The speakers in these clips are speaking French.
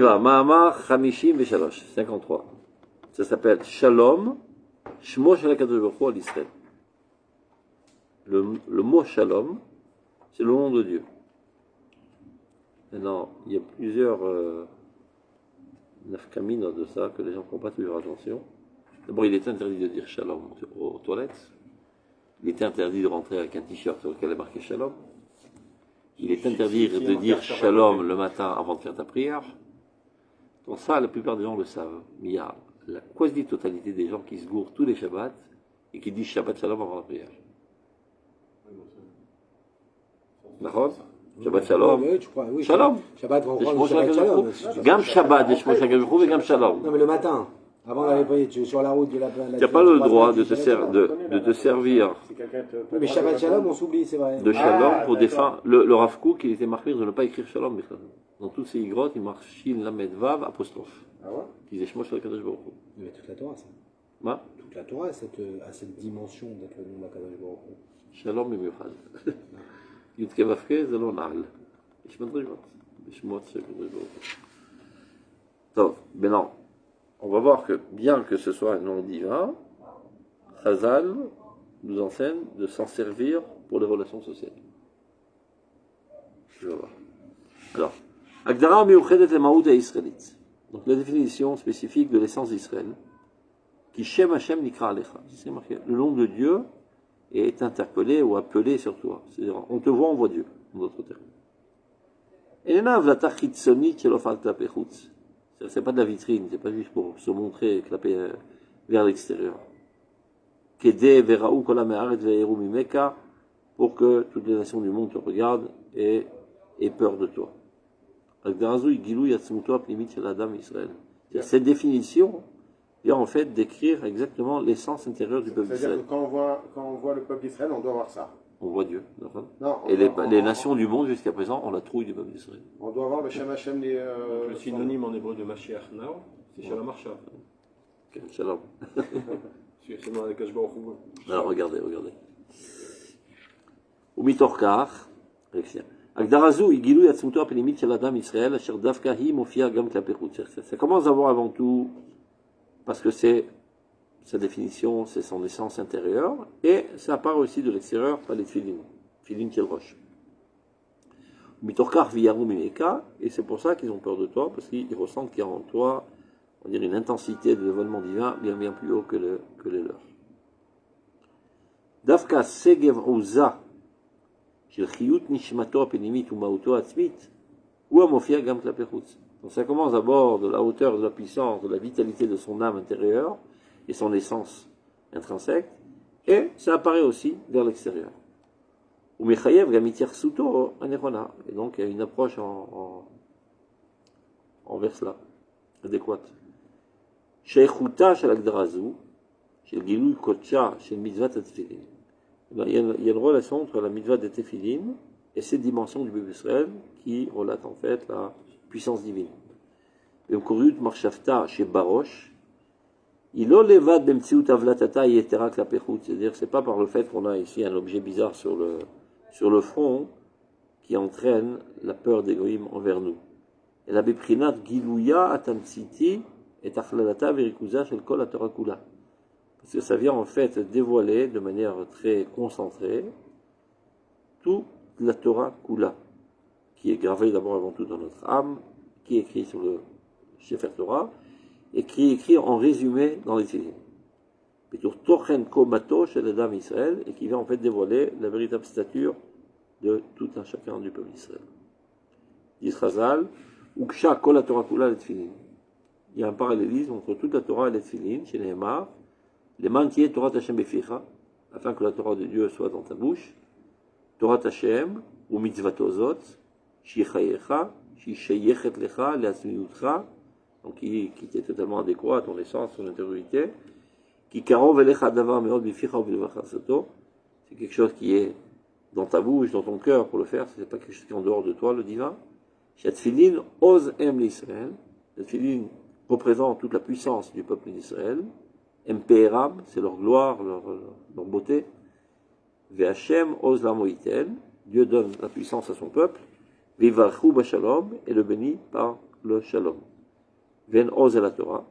va, Ma'amar Chamishim Veshalosh, 53. Ça s'appelle Shalom, Shmo Shel HaKadosh Baruch Hu al Israël. Le mot Shalom, c'est le nom de Dieu. Maintenant, il y a plusieurs nafkamines de ça que les gens ne font pas toujours attention. D'abord, il est interdit de dire Shalom aux toilettes. Il est interdit de rentrer avec un t-shirt sur lequel est marqué Shalom. Il est interdit de dire Shalom le matin avant de faire ta prière. Donc ça, la plupart des gens le savent. Mais il y a la quasi-totalité des gens qui se gourrent tous les Shabbats et qui disent Shabbat Shalom avant la prière. D'accord? Shabbat Shalom. Oui, Shalom. Shabbat, Shalom. Gam Shabbat, et Gam Shalom. Non, mais le matin, avant d'aller prier, sur la route de la Tu n'as pas le droit de te servir Oui, mais Shabbat Shalom, on s'oublie, c'est vrai. de Shalom pour défendre. Le Rav Kook, il était marqué de ne pas écrire Shalom. Dans tous ces igrottes, il marque Shin, Lamed, Vav, apostrophe. Ah ouais? Qui disait Shmo Shel HaKadosh Baruch Hu. Mais toute la Torah, ça. Ma? Toute la Torah a cette dimension d'être le nom d'Akadosh Baruch Hu. Shalom bimiוחד. י"ק ו"ק זה לא נעל. יש מדרגות. בשמות של הקדוש ברוך הוא. טוב, maintenant, on va voir que bien que ce soit un nom divin, Chazal nous enseigne de s'en servir pour les relations sociales. Je vais voir. Alors, Agdara miuchedet lemaout haïsraélite. Donc la définition spécifique de l'essence d'Israël, qui Shem Hashem nikra alecha. C'est marqué. Le nom de Dieu est interpellé ou appelé sur toi. C'est-à-dire, on te voit, on voit Dieu, en d'autres termes. C'est pas de la vitrine, c'est pas juste pour se montrer, clapper vers l'extérieur. Pour que toutes les nations du monde te regardent et aient peur de toi. Cette définition vient en fait décrire exactement l'essence intérieure du peuple d'Israël. C'est-à-dire que quand on voit le peuple d'Israël, on doit voir ça. On voit Dieu. Non, et les nations du monde jusqu'à présent ont la trouille du peuple d'Israël. On doit voir le Shem Hashem. Le synonyme en hébreu de Mashiach Now, c'est Shalom Arsha. Shalom. C'est dans les Kashba au Alors regardez. Umitorkar, Agdarazu, Igilou Yatsmuto Apelimit Shaladam Israël, Asher Davka Hi Mofia Gam Klapechut. Ça commence d'abord avant tout, parce que c'est sa définition, c'est son essence intérieure, et ça part aussi de l'extérieur par les tfilin qu'il roche. Mitorkar Viyaru Mimeka, et c'est pour ça qu'ils ont peur de toi, parce qu'ils ressentent qu'il y a en toi, on dirait une intensité de dévoilement divin bien plus haut que les leurs. Davka Segev Uza, Shel Chiyut Nishmato Apenimit ou Mauto Atzmit, ou Amofia Gam Klapechut. Donc ça commence d'abord de la hauteur, de la puissance, de la vitalité de son âme intérieure et son essence intrinsèque, et ça apparaît aussi vers l'extérieur. Et donc il y a une approche envers cela, adéquate. Il y a une relation entre la mitzvah de Tefillin et cette dimension du peuple d'Israël qui relate en fait la puissance divine. C'est-à-dire c'est pas par le fait qu'on a ici un objet bizarre sur le front qui entraîne la peur d'égoïsme envers nous. Et la beprinat gilouya atamtsiti et achlalata verikuza shel kol haTorah kula. Parce que ça vient en fait dévoiler de manière très concentrée toute la Torah kula, qui est gravée d'abord avant tout dans notre âme, qui est écrit sur le Sefer Torah, et qui est écrit en résumé dans les Tefillin. Et qui vient en fait dévoiler la véritable stature de tout un chacun du peuple d'Israël. Yisrazal, Uksha kol haTorah kula le Tefillin. Il y a un parallélisme entre toute la Torah et les Tefillin, chez Nehemar, les mantiers Torah Hashem beficha, afin que la Torah de Dieu soit dans ta bouche, Torah Hashem, ou mitzvatozot, shichayecha, shishayechet lecha, leatzmiutcha, donc qui était totalement adéquat à ton essence, ton intériorité, qui karov elecha davar meod beficha ou b'levachasato, c'est quelque chose qui est dans ta bouche, dans ton cœur pour le faire, c'est pas quelque chose qui est en dehors de toi, le divin. Shatfilin oz em l'Israël, Shatfilin représente toute la puissance du peuple d'Israël. Mperam, c'est leur gloire, leur beauté. Ve'Hashem oz lamoitel, Dieu donne la puissance à son peuple. Vivarchu b'shalom, et le bénit par le shalom. Ven Oz et la Torah.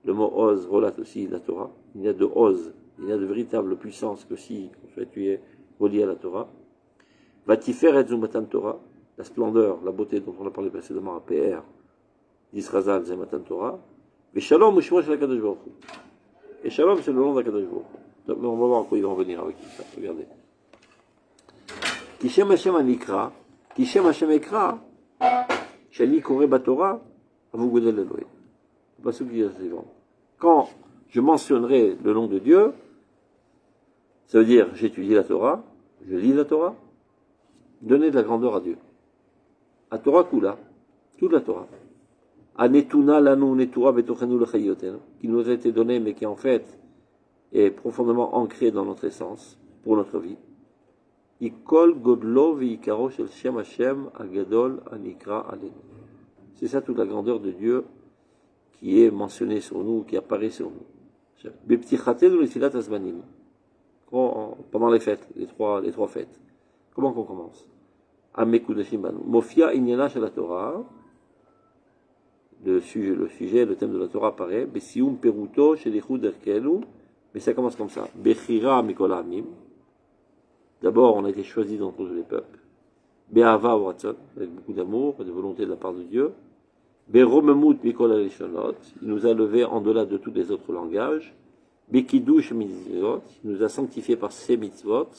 Le mot Oz relate aussi la Torah. Il y a de Oz, il y a de véritable puissance que si en fait, tu es relié à la Torah. Vatifer et Zumatan Torah, la splendeur, la beauté dont on a parlé précédemment à PR, d'Israzal, Zematan Torah. Et Shalom, Mishmosh la Kadosh Baruch Hu. Et Shalom, c'est le nom de la Kadosh Baruch Hu. Mais on va voir à quoi il va en venir avec tout ça. Regardez. Kishem Hashem Anikra, Kishem Hashem Ekra, Shani Kore Batora, Avu Godel Elohim. C'est pas ce qui est suivant. Quand je mentionnerai le nom de Dieu, ça veut dire j'étudie la Torah, je lis la Torah, donner de la grandeur à Dieu. À Torah Kula, toute la Torah. Anetuna lanu netura betochenu lechayoten, qui nous a été donné, mais qui en fait est profondément ancré dans notre essence, pour notre vie. Ikol godlo veikaro shel Shem Hashem agadol anikra alenu. C'est ça toute la grandeur de Dieu qui est mentionnée sur nous, qui apparaît sur nous. Beptichatenu letilat azmanim. Pendant les fêtes, les trois fêtes. Comment qu'on commence? Amekudashim banu. Mofia inyana shel la Torah. Le sujet, le thème de la Torah apparaît. Besium peruto shelichud erkelu. Mais ça commence comme ça. Bechira mikol hamim. D'abord, on a été choisi d'entre tous les peuples. Be'ava uratzon, avec beaucoup d'amour et de volonté de la part de Dieu. Be'romemut mikol alishonot. Il nous a levés en delà de tous les autres langages. Be'kidush mitzvot. Il nous a sanctifiés par ses mitzvot.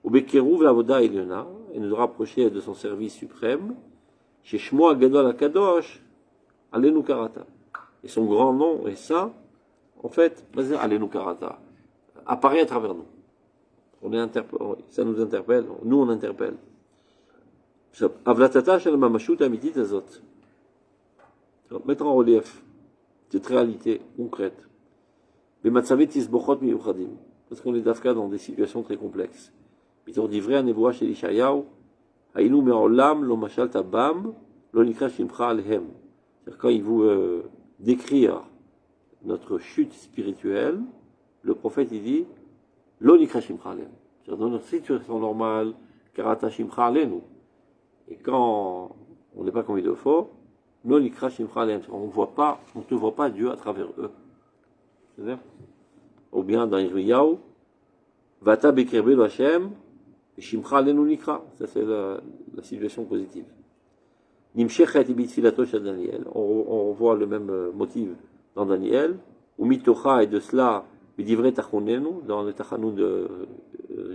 Ou be'keruv l'avoda eliona. Il nous a rapprochés de son service suprême. Chez Shmo Agadol Akadosh. Alenu Karata. Et son grand nom, et ça, en fait, Alenu Karata, apparaît à travers nous. Ça nous interpelle, nous on interpelle. Avlatata shel mamashut amitit azot. Mettre en relief cette réalité concrète. Les matzavet tisbochot miyuchadim. Parce qu'on est d'Afka dans des situations très complexes. Mitor divrei anevoa shel Ishayahu, hainu me'olam lo mashal tabam, lo nikra shimcha alehem. C'est-à-dire quand il veut décrire notre chute spirituelle, le prophète il dit Lo nikra shimcha alehem. C'est-à-dire dans notre situation normale, karata shimcha alenu. Et quand on n'est pas comme il faut, Lo nikra shimcha alehem. On ne te voit pas Dieu à travers eux. C'est-à-dire, ou bien dans Yirmiyahu, Vata bekrebe lo Hashem, shimcha alenu nikra. Ça c'est la situation positive. Nimshechet ibitfilato shel Daniel. On voit le même motif dans Daniel. Ou mitocha et de cela, bidivre tachonenu, dans le tachanoun de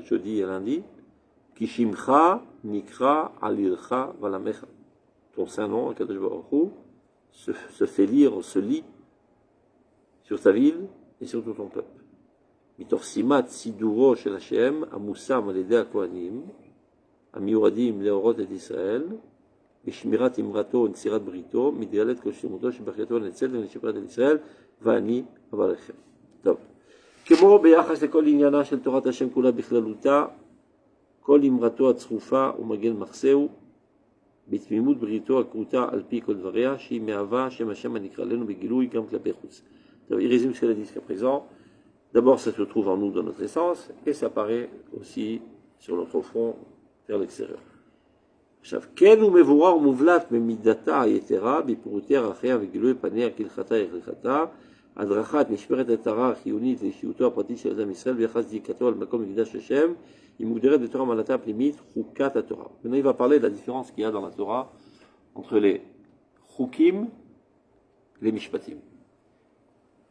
jeudi et lundi. Kishimcha nikra alilcha valamecha. Ton saint nom, Kadosh Baruch Hu, se fait lire, se lit sur ta ville et sur tout ton peuple. Mitor simat siduro shel Hashem, amusam alede hakohanim, amiuradim leorot et Israël. ושמירת אמרתו ונצירת בריתו, מתגלת כל שלמותו שברכתו הנצלת ונשפרת את ישראל, ואני אברכם. טוב. כמו ביחס לכל עניינה של תורת השם כולה בכללותה, כל אמרתו הצרופה ומגן מחסהו, בתמימות בריתו הכרותה על פי כל דבריה, שהיא מהווה שם השם הנקרא לנו בגילוי גם כלפי חוץ. טוב, il résume ce qu'elle a dit jusqu'à présent. D'abord, ça se trouve en nous dans notre essence, et ça apparaît aussi sur notre front vers l'extérieur. עכשיו, כן הוא מבורר ומובלט ממידתה היתרה, בפירוטי ערכיה וגילוי פניה כהלכתה יחלכתה, הדרכת משמרת התורה החיונית לאישיותו הפרטית של אדם ישראל ביחס זיקתו על מקום מקדש השם, היא מוגדרת בתור המעלתה הפנימית חוקת התורה. Maintenant, il va parler de la différence qu'il y a dans la Torah entre les chukim et les mishpatim.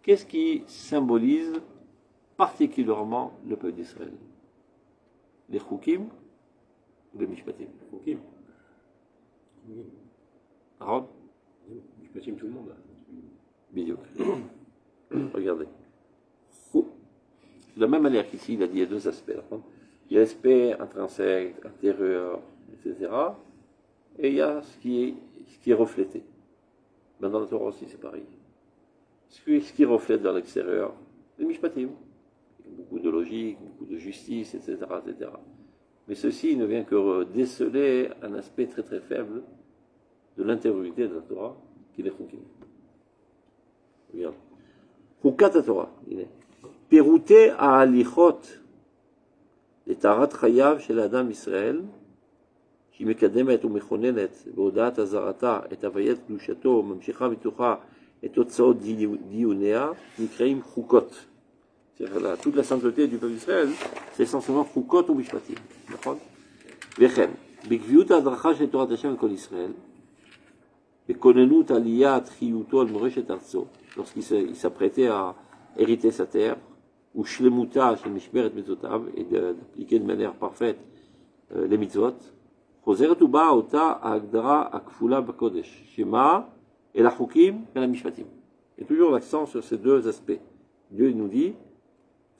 Qu'est-ce qui symbolise particulièrement le peuple d'Israël? Les chukim ou les mishpatim? Chukim. Aaron? Je peux tout le monde. Bidiouk. Regardez. De la même manière qu'ici, il a dit il y a deux aspects. Il y a l'aspect intrinsèque, intérieur, etc. Et il y a ce qui est reflété. Mais dans la Torah aussi, c'est pareil. Ce qui reflète dans l'extérieur, les mishpatim. Il y a beaucoup de logique, beaucoup de justice, etc., etc. Mais ceci ne vient que déceler un aspect très très faible de l'intériorité de la Torah, qui est Chukim. Regarde. Chukat Torah, il est. Pérouté à Alichot, les Tarat Chayav chez l'Adam Israël, qui mekadamet ou mechonenet, בהודעת azarata, et avayet קדושתו, ממשיכה מתוכה et Totsot Diounea, Nikreim Chukot. C'est-à-dire toute la sainteté du peuple d'Israël, c'est essentiellement Chukot ou Mishpatim. D'accord? Vechen, Bekviut Adracha Shel Torah Hashem Kol Israël, Bekonenut Aliyat Chiyuto Al Moreshet Arzo, lorsqu'il s'apprêtait à hériter sa terre, ou Shlemuta Shel Mishmeret Mitzvotav, et d'appliquer de manière parfaite les mitzvot, Chozeret Uba Ota Agdara Akfula Bakodesh, Shema, et la Chukim et la Mishpatim. Et toujours l'accent sur ces deux aspects. Dieu nous dit,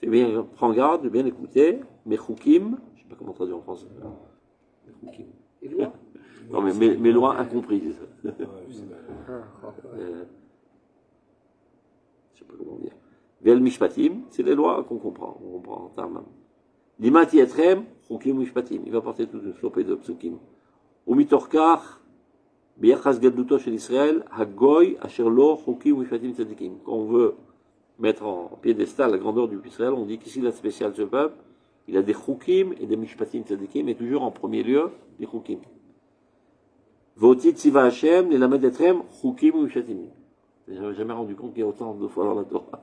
bien, prends garde de bien écouter, mes Chukim, je ne sais pas comment traduire en français. Mes Chukim. Et lois Non, mais mes lois incomprises. Je ne sais pas comment dire. Vel Mishpatim, c'est les lois qu'on comprend. On comprend en termes. Limati Etrem, Chukim Mishpatim. Il va porter toute une flopée de psukim. Ou Mitorkar, Biachas Gadluto chez Israël, Hagoy, Asherlo, Chukim Mishpatim Tzadikim. Quand on veut mettre en piédestal la grandeur du Israël, on dit qu'ici, la spéciale de ce peuple, il a des Chukim et des Mishpatim Tzadikim, et toujours en premier lieu, des Chukim. Votit Tziva Hashem, les Lamed Etrem, Chukim ou Mishpatim. Je n'avais jamais rendu compte qu'il y a autant de fois dans la Torah.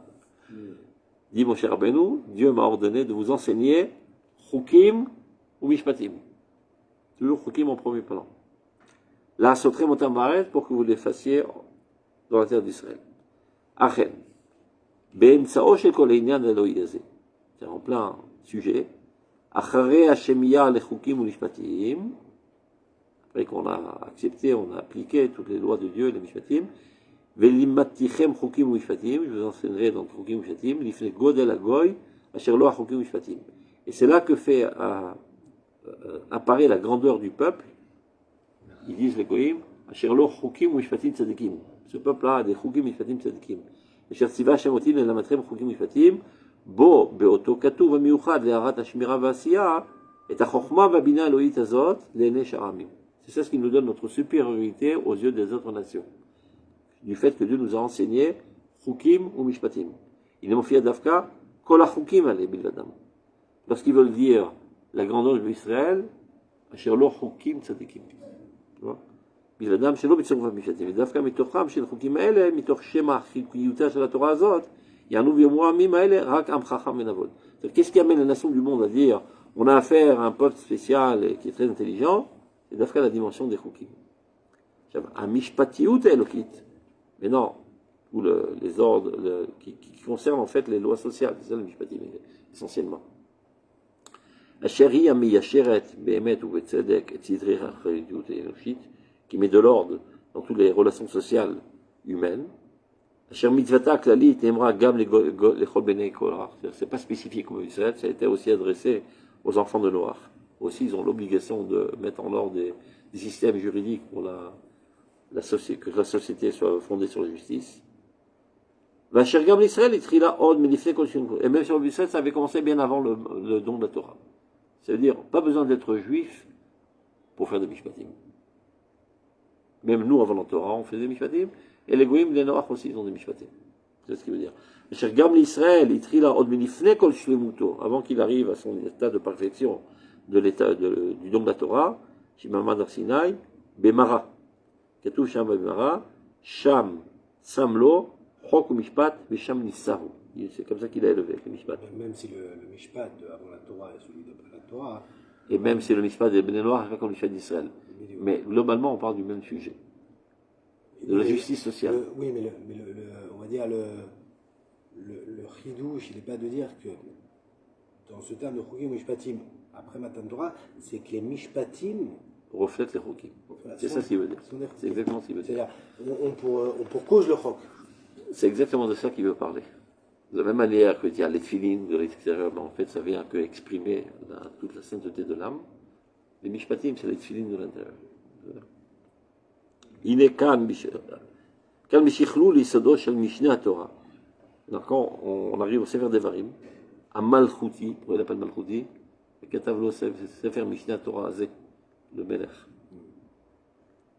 Dit mon cher Rabbeinu, Dieu m'a ordonné de vous enseigner Chukim ou Mishpatim. Toujours Chukim en premier plan. La Sotrem Otam pour que vous les fassiez dans la terre d'Israël. Achen. Ben Sao Shel Kol Einyan Eloi Yazeh. C'est en plein sujet. Achare Hashemiya le Chukim ou Mishpatim. Après qu'on a accepté, on a appliqué toutes les lois de Dieu et les Mishpatim. Velimatichem Chukim ou Mishpatim. Je vous enseignerai dans Chukim ou Mishpatim. Lifne Godel Agoy. Asher Lo Chukim ou Mishpatim. Et c'est là que fait apparaît la grandeur du peuple. Ils disent les Goïm, Asherlo Chukim ou Mishpatim Tzadikim. Ce peuple-là a des Chukim Mishpatim Tzadikim. Asher Tziva Hashem Otin et Lamatrem Chukim Mishpatim, Bo Beoto Katuv Miuchad Leharat Hashmira Vasiya, et Achokma Vabina Elohit Azot, Lene Sharamim. C'est ça ce qui nous donne notre supériorité aux yeux des autres nations. Du fait que Dieu nous a enseigné Chukim ou Mishpatim. Il est Mofia Dafka, Kola Chukim Ale Bilvadam. Lorsqu'ils veulent dire la grandeur de l'Israël, Asherlo Chukim Tzadikim. בלעדם שלא בצירוף המשפטים, ודווקא מתוכם של החוקים האלה, מתוך שם החוקיותה של התורה הזאת, יענו ויאמרו העמים האלה רק עם חכם ונבון. Qu'est-ce qui amène la nation du monde à dire on a affaire à un peuple spécial qui est très intelligent? C'est דווקא la dimension des חוקים. עכשיו, המשפטיות האלוקית, mais non, ou les ordres qui concernent en fait les lois sociales, c'est ça le משפטים essentiellement. אשר היא המיישרת באמת ובצדק את סדרי האחריות האנושית, qui met de l'ordre dans toutes les relations sociales humaines. Asher mitzvata klalit nemra gam lechol benei korach. C'est pas spécifié comme Israël, ça a été aussi adressé aux enfants de Noach. Aussi, ils ont l'obligation de mettre en ordre des systèmes juridiques pour que la société soit fondée sur la justice. Asher gam l'Israël itrila od menifne kol shinko. Et même sur l'Israël, ça avait commencé bien avant le don de la Torah. C'est-à-dire, pas besoin d'être juif pour faire des mishpatim. Même nous, avant la Torah, on faisait des mishpatim, et les goïms, les Noach aussi, ils ont des mishpatim. C'est ce qu'il veut dire. Cher Gam l'Israël, il trila od minifne kol shlemuto, avant qu'il arrive à son état de perfection de l'état du don de la Torah, Shimamad Arsinaï, Bemara. Ketou Sham Bemara, Sham Samlo, Chok ou Mishpat, Besham Nissahu. C'est comme ça qu'il a élevé, le Mishpat. Même si le Mishpat avant la Torah est celui d'après la Torah. Et même si le Mishpat des Ben Noach, c'est pas comme le Mishpat d'Israël. Mais globalement, on parle du même sujet. De la justice sociale. Oui, mais on va dire le chidouche, il n'est pas de dire que dans ce terme de Chukim Mishpatim, après Matan Torah, c'est que les Mishpatim reflètent les Chukim. Voilà, c'est ça ce qu'il veut dire. C'est exactement ce qu'il veut dire. On pour cause le Chok. C'est exactement de ça qu'il veut parler. De la même manière que il y a les tefilines de l'extérieur, mais en fait, ça vient que exprimer toute la sainteté de l'âme. Les mishpatim, c'est les tefilines de l'intérieur. Il est quand mishichlou l'isado shel mishne Torah. Quand on arrive au Sefer Devarim, à Malchuti, pourquoi il appelle Malchuti? Katavlo Sefer Mishne Torah Azeh, le Melech.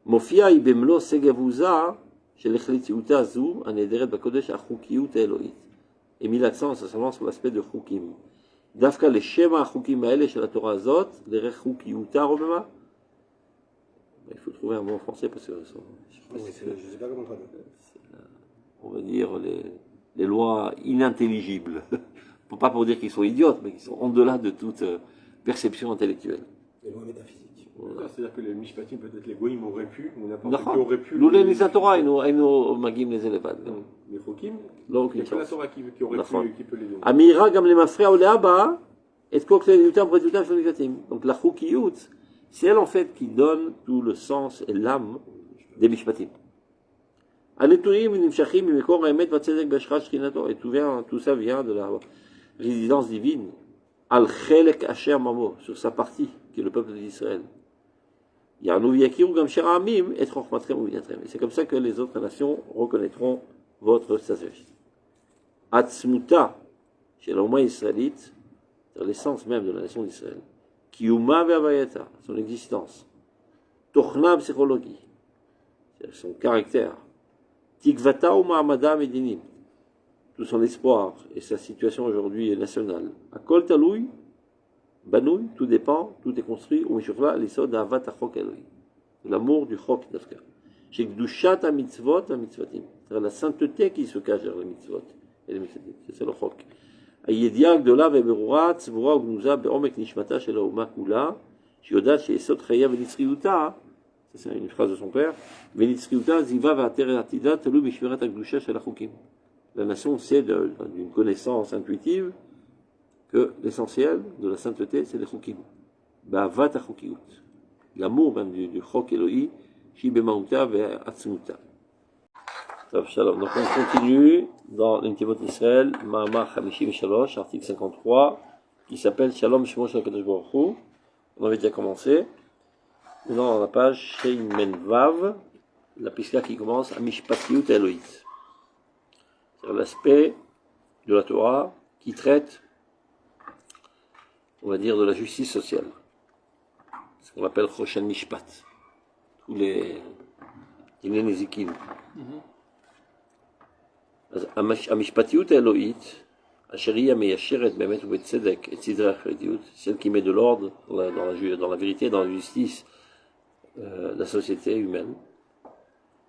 Mofia ibemlo segavuza shel echlitiuta zu anederet bakodesh achukiyut eloit. Et mis l'accent essentiellement sur l'aspect de Chukim. Dafka le Shema Chukim Maele chez la Torah Azot, les Rechukiyuta Robema. Il faut trouver un mot en français parce que. Je ne sais pas comment traduire. va dire, les lois inintelligibles. Pas pour dire qu'ils sont idiotes, mais qu'ils sont en-delà de toute perception intellectuelle. Les lois métaphysiques. C'est-à-dire que les Mishpatim, peut-être les Goïm auraient pu, ou n'importe qui נכון. aurait pu. לולא ניסה תורה היינו מגיעים לזה לבד. Les Chokim, לא il n'y aucune a que la chance. Torah qui aurait נכון. pu, qui peut les donner. המאירה גם למפרע ולאבא את כל כלי עליונותם ופרטיותם של המשפטים. Donc la חוקיות, c'est elle en fait qui donne tout le sens et l'âme des משפטים. הנתונים נמשכים ממקור האמת והצדק בהשראת שכינתו. Et tout ça vient de la résidence divine. על חלק אשר ממו, sur sa partie, qui est le peuple d'Israël. יענו ויכירו גם שאר העמים את חוכמתכם ובינתכם. Et c'est comme ça que les autres nations reconnaîtront votre sagesse. עצמותה של האומה הישראלית, c'est l'essence même de la nation d'Israël, קיומה והווייתה, son existence, תוכנה הפסיכולוגי, c'est son caractère, תקוותה ומעמדה המדיני, tout son espoir et sa situation aujourd'hui nationale. הכל תלוי, בנוי, tout dépend, tout est construit, ומשוכלל ליסוד אהבת החוק האלוהי, l'amour du חוק דווקא. שקדושת המצוות והמצוותים, c'est la sainteté qui se cache derrière les mitzvot et les מצוותים, c'est le חוק. הידיעה הגדולה והברורה צבורה וגנוזה בעומק נשמתה של האומה כולה, שיודעת שיסוד חייה ונצחיותה, c'est une phrase de son père, ונצחיותה זיווה ועטרת עתידה תלוי בשמירת הקדושה של החוקים. La nation sait d'une connaissance intuitive que l'essentiel de la sainteté, c'est les chukim. Ba'avat ha-chukiyut. L'amour même du chok Elohi, shi b'mauta ve'atzmuta. Shalom. Donc on continue dans l'Intivot Israël, Ma'amar 53, article 53, qui s'appelle Shalom Shemo Shel HaKadosh Baruch Hu. On avait déjà commencé. Maintenant, dans la page Shein Men Vav, la pisca qui commence, Amishpatiyut Elohit. C'est l'aspect de la Torah qui traite, on va dire, de la justice sociale. Ce qu'on appelle Choshen Mishpat. Tous les Nezikim. המשפטיות האלוהית, אשר היא המיישרת באמת ובצדק את סדרי החברתיות, celle qui met de l'ordre dans la vérité, dans la justice de la société humaine,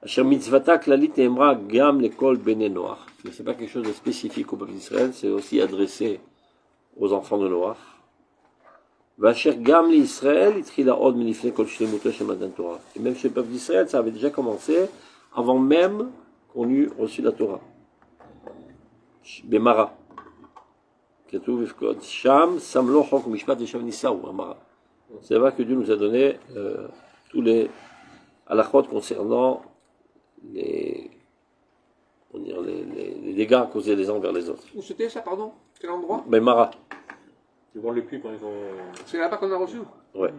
אשר מצוותה כללית נאמרה גם לכל בני נוח. Ce n'est pas quelque chose de spécifique au peuple d'Israël, c'est aussi adressé aux enfants de Noach. ואשר גם לישראל התחילה עוד מלפני כל שלמותו של מתן תורה. Et même chez le peuple d'Israël, ça avait déjà commencé avant même qu'on eût reçu la Torah. במרה. כתוב שם, שם לו חוק ומשפט ושב ניסהו, המרה. C'est vrai que Dieu nous a donné tous les halachot concernant les dégâts causés les uns vers les autres. Où c'était ça, pardon? Quel endroit? במרה. Ils vont les pluies quand ils ont. C'est là-bas qu'on a reçu? Ouais.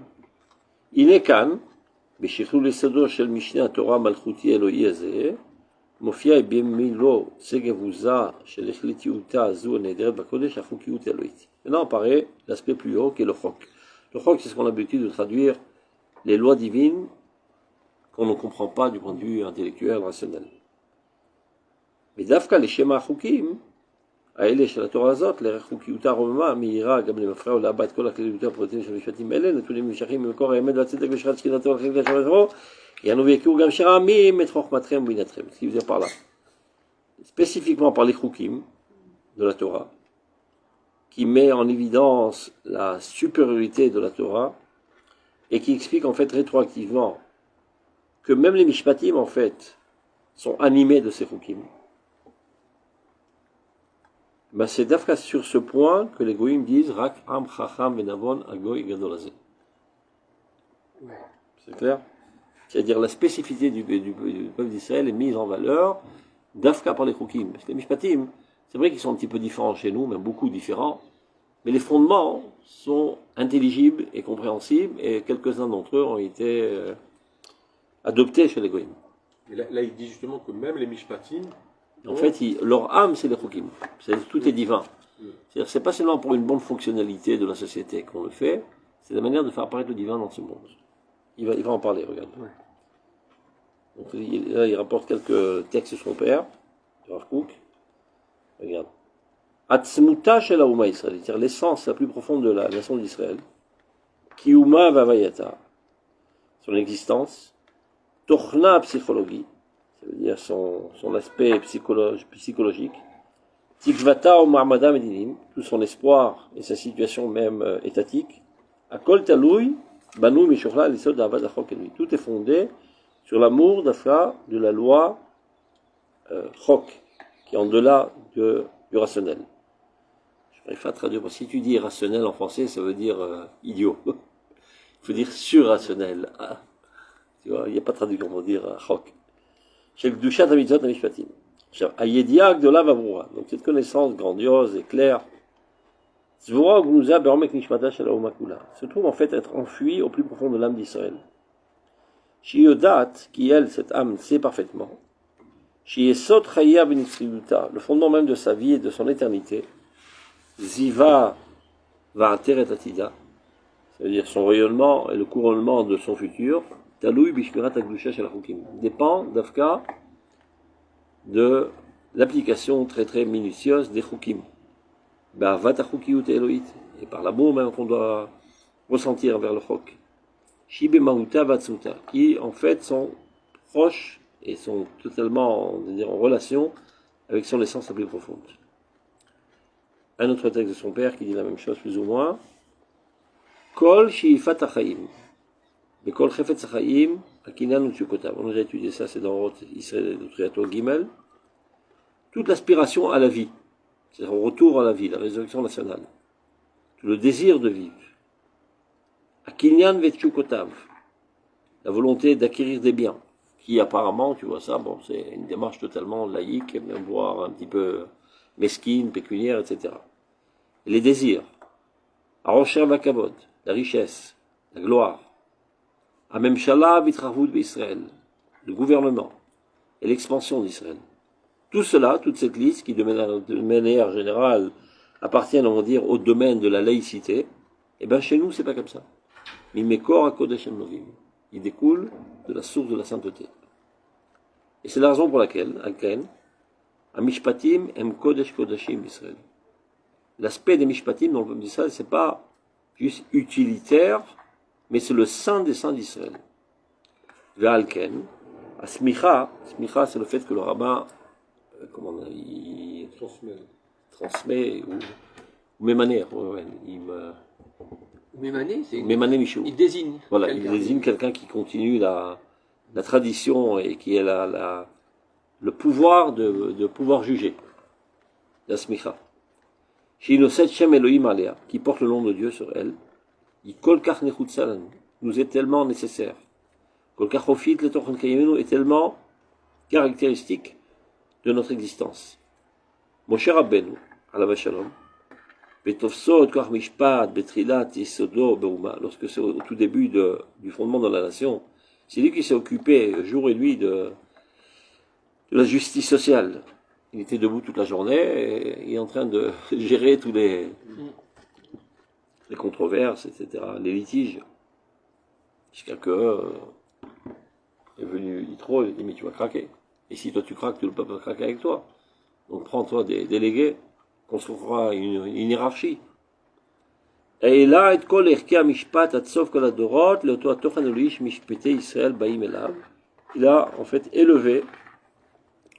הנה כאן, בשחרור יסודו של משנה התורה המלכותי האלוהי הזה, מופיע במילו שגב עוזה של החליטיותה הזו הנהדרת בקודש, החוקיות האלוהית. Maintenant apparaît l'aspect plus haut qui est le chok. Le chok, c'est ce qu'on a l'habitude de traduire les lois divines qu'on ne comprend pas du point de vue intellectuel, rationnel. Mais דווקא לשם החוקים, האלה של התורה הזאת, לחוקיותה הרוממה, מהירה גם למפרע ולאבא את כל הכלליותה הפרוטים של המשפטים האלה, נתונים נמשכים ממקור האמת והצדק בשעת שכינתו ולחלק לשם עצמו, יענו ויכירו גם שאר העמים את חוכמתכם ובינתכם. Ce qui veut dire par là. Spécifiquement par les chukim de la Torah, qui met en évidence la supériorité de la Torah, et qui explique en fait rétroactivement que même les mishpatim en fait sont animés de ces chukim. Ben c'est d'afka sur ce point que les goïms disent Rak am chacham venavon agoy gadol hazeh. C'est clair? C'est-à-dire la spécificité du peuple d'Israël est mise en valeur d'afka par les chukim. Parce que les mishpatim, c'est vrai qu'ils sont un petit peu différents chez nous, même beaucoup différents, mais les fondements sont intelligibles et compréhensibles, et quelques-uns d'entre eux ont été adoptés chez les goïms. Et là, il dit justement que même les Mishpatim. En fait, leur âme, c'est les chukim. Tout est divin. C'est-à-dire, c'est pas seulement pour une bonne fonctionnalité de la société qu'on le fait, c'est la manière de faire apparaître le divin dans ce monde. Il va en parler, regarde. Ouais. Donc, là, il rapporte quelques textes sur son père, Rav Kook. Regarde. Atzmuta shel haouma Israël, c'est-à-dire l'essence la plus profonde de la nation d'Israël, Kiyuma vavayata, son existence, Tochna psychologie, ça veut dire son aspect psychologique. Tikvata ou Marmada Medinim, tout son espoir et sa situation même étatique. Akol Taloui, Banu Mishorla, l'Isod d'Avad Achok Elui. Tout est fondé sur l'amour d'Afra de la loi Chok, qui est en delà du rationnel. Je n'arrive pas à traduire, parce que si tu dis irrationnel en français, ça veut dire idiot. Il faut dire surrationnel. Ah, tu vois, il n'y a pas de traduction pour dire Chok. Chez le Dushat Amitzot Amishpatim. Ayedia Gdola Vavroura. Donc cette connaissance grandiose et claire, Zvora Gnuza Bermek Nishmata Shalaoma Kula, se trouve en fait être enfui au plus profond de l'âme d'Israël. Shiodat, qui elle, cette âme, sait parfaitement. Shiesot Chaya Benitzriuta, le fondement même de sa vie et de son éternité. Ziva Va'ater et Atida, ça veut dire son rayonnement et le couronnement de son futur. Taloui Bishmirat Agdusha Shalachukim, dépend d'Afka de l'application très très minutieuse des Chukim. Et par l'amour même qu'on doit ressentir vers le Chok. Shibe Mahuta Vatsuta, qui en fait sont proches et sont totalement en relation avec son essence la plus profonde. Un autre texte de son père qui dit la même chose plus ou moins. Kol Shiifat Achaim. Mais Kol Chefetz Achaim, Akinan Utsukotav. On a déjà étudié ça, c'est dans Israël de Triato Gimel. Toute l'aspiration à la vie, c'est-à-dire au retour à la vie, la résurrection nationale. Tout le désir de vivre. Akinyan Vetsukotav. La volonté d'acquérir des biens. Qui apparemment, tu vois ça, bon, c'est une démarche totalement laïque, même voire un petit peu mesquine, pécuniaire, etc. Et les désirs. Arosher Vakavod, la richesse, la gloire. Amemshala Vitrahud Israël, le gouvernement et l'expansion d'Israël. Tout cela, toute cette liste, qui de manière générale appartiennent, on va dire, au domaine de la laïcité, eh bien chez nous, c'est pas comme ça. Mimekor HaKodesh Novim. Il découle de la source de la sainteté. Et c'est la raison pour laquelle, Alken, Amishpatim Em Kodesh Kodashim Israël. L'aspect des Mishpatim dans le peuple d'Israël, c'est pas juste utilitaire, mais c'est le saint des saints d'Israël. Ve'alken, Asmicha, Smicha, c'est le fait que le rabbin, comment on a, il transmet ou Mémané, Mémané, c'est. Mémané Michou. Il désigne. Voilà, il désigne quelqu'un qui continue la tradition et qui a le pouvoir de pouvoir juger. La Smicha. Shinoset Shem Elohim Alea, qui porte le nom de Dieu sur elle. Il kolkach nechutzalan, nous est tellement nécessaire. Kolkach ofit le tochen kayemenu est tellement caractéristique de notre existence. Moshe Rabbeinu, alav shalom, betofso et koach mishpat betrilat yisodo beuma, lorsque c'est au tout début du fondement de la nation, c'est lui qui s'est occupé jour et nuit de la justice sociale. Il était debout toute la journée et il est en train de gérer tous les controverses, etc., les litiges. Jusqu'à que est venu Yitro, il dit mais tu vas craquer. Et si toi tu craques, tout le peuple va craquer avec toi. Donc prends-toi des délégués, construira une hiérarchie. Et là, et kol erkei mishpat atzov kol adorot, leoto atochan eloish mishpetei Israël baim elav. Il a en fait élevé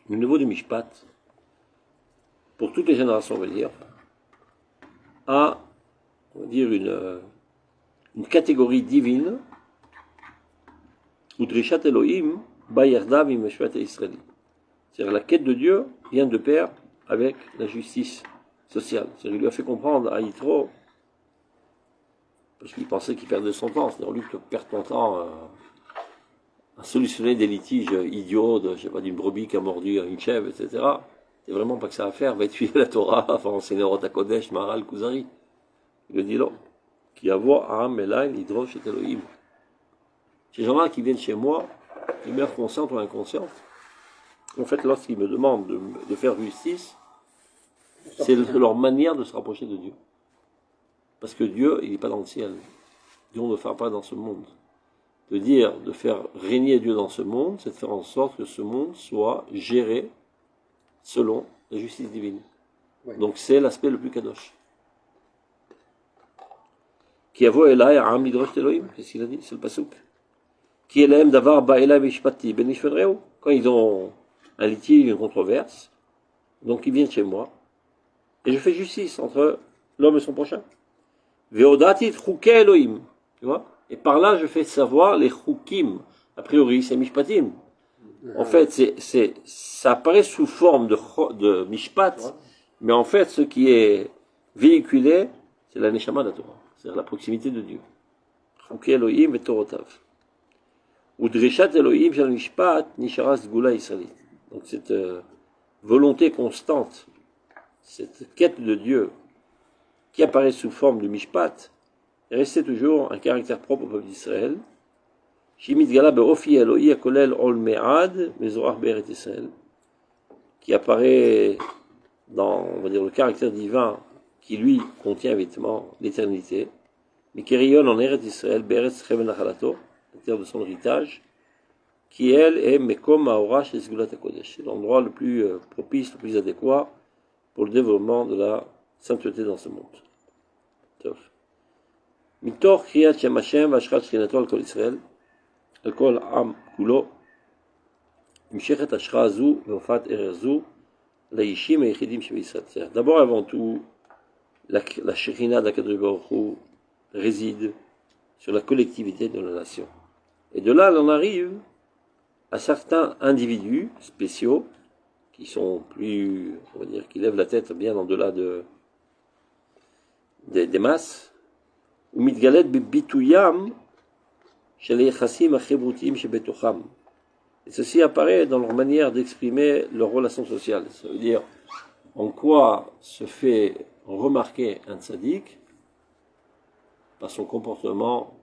le niveau du mishpat pour toutes les générations, on va dire, à, on va dire, une catégorie divine, où Drishat Elohim, Bayerdav Imeshvat Israël. C'est-à-dire la quête de Dieu vient de pair avec la justice sociale. C'est-à-dire qu'il lui a fait comprendre à Yitro, parce qu'il pensait qu'il perdait son temps, c'est-à-dire lui, tu perds ton temps à solutionner des litiges idiots, je sais pas, d'une brebis qui a mordu une chèvre, etc. C'est vraiment pas que ça à faire, va étudier la Torah, enfin enseigner Rota Kodesh, Maral, Kuzari. Il lui dit non. Qui avoue Aram Elaï, Hidrosh et Elohim. Ces gens-là qui viennent chez moi, de manière consciente ou inconsciente, en fait, lorsqu'ils me demandent de faire justice, c'est leur manière de se rapprocher de Dieu. Parce que Dieu, il n'est pas dans le ciel. Dieu ne le fait pas dans ce monde. De faire régner Dieu dans ce monde, c'est de faire en sorte que ce monde soit géré selon la justice divine. Ouais. Donc c'est l'aspect le plus kadosh. Qui avoue Elai Aram Hidrosh Elohim, qu'est-ce qu'il a dit? C'est le pasouk. Qui est l'aime d'avoir Ba'ela Mishpati Ben Ishvedreu. quand ils ont un litige, une controverse, donc ils viennent chez moi, et je fais justice entre l'homme et son prochain. Veodatit chukei Elohim, tu vois? Et par là, je fais savoir les chukim. A priori, c'est mishpatim. En fait, ça apparaît sous forme de mishpat, mais en fait, ce qui est véhiculé, c'est la neshama de la Torah, c'est-à-dire la proximité de Dieu. Chukei Elohim et Torotav. Udrishat Elohim shel mishpat nishara sgula israélite. Donc cette volonté constante, cette quête de Dieu, qui apparaît sous forme de mishpat, est restée toujours un caractère propre au peuple d'Israël. Shimit Gala Be'ofi Elohi Akolel Ol Me'ad Mezorach Be'eret Israël, qui apparaît dans, on va dire, le caractère divin qui lui contient évidemment l'éternité, mais qui rayonne en Eret Israël, Be'eret Cheven Nachalato, la terre de son héritage, qui elle est Mekom Haorash et Sgulat HaKodesh, c'est l'endroit le plus propice, le plus adéquat pour le développement de la sainteté dans ce monde. Mitor Kriyat Shem Hashem Vashrat Shkinato al Kol Israël al Kol Am Kulo Mishechet Ashra Azu Veofat Erezu Laishim et Yechidim Sheb Israël. D'abord avant tout, la Shekhinah d'Akadosh Baruch Hu réside sur la collectivité de la nation. Et de là, on arrive à certains individus spéciaux qui sont plus, on va dire, qui lèvent la tête bien en delà des masses, ou mitgalet bibituyam chez les chassim achebrutim chez betocham. Et ceci apparaît dans leur manière d'exprimer leur relation sociale. Ça veut dire en quoi se fait remarquer un tzaddik par son comportement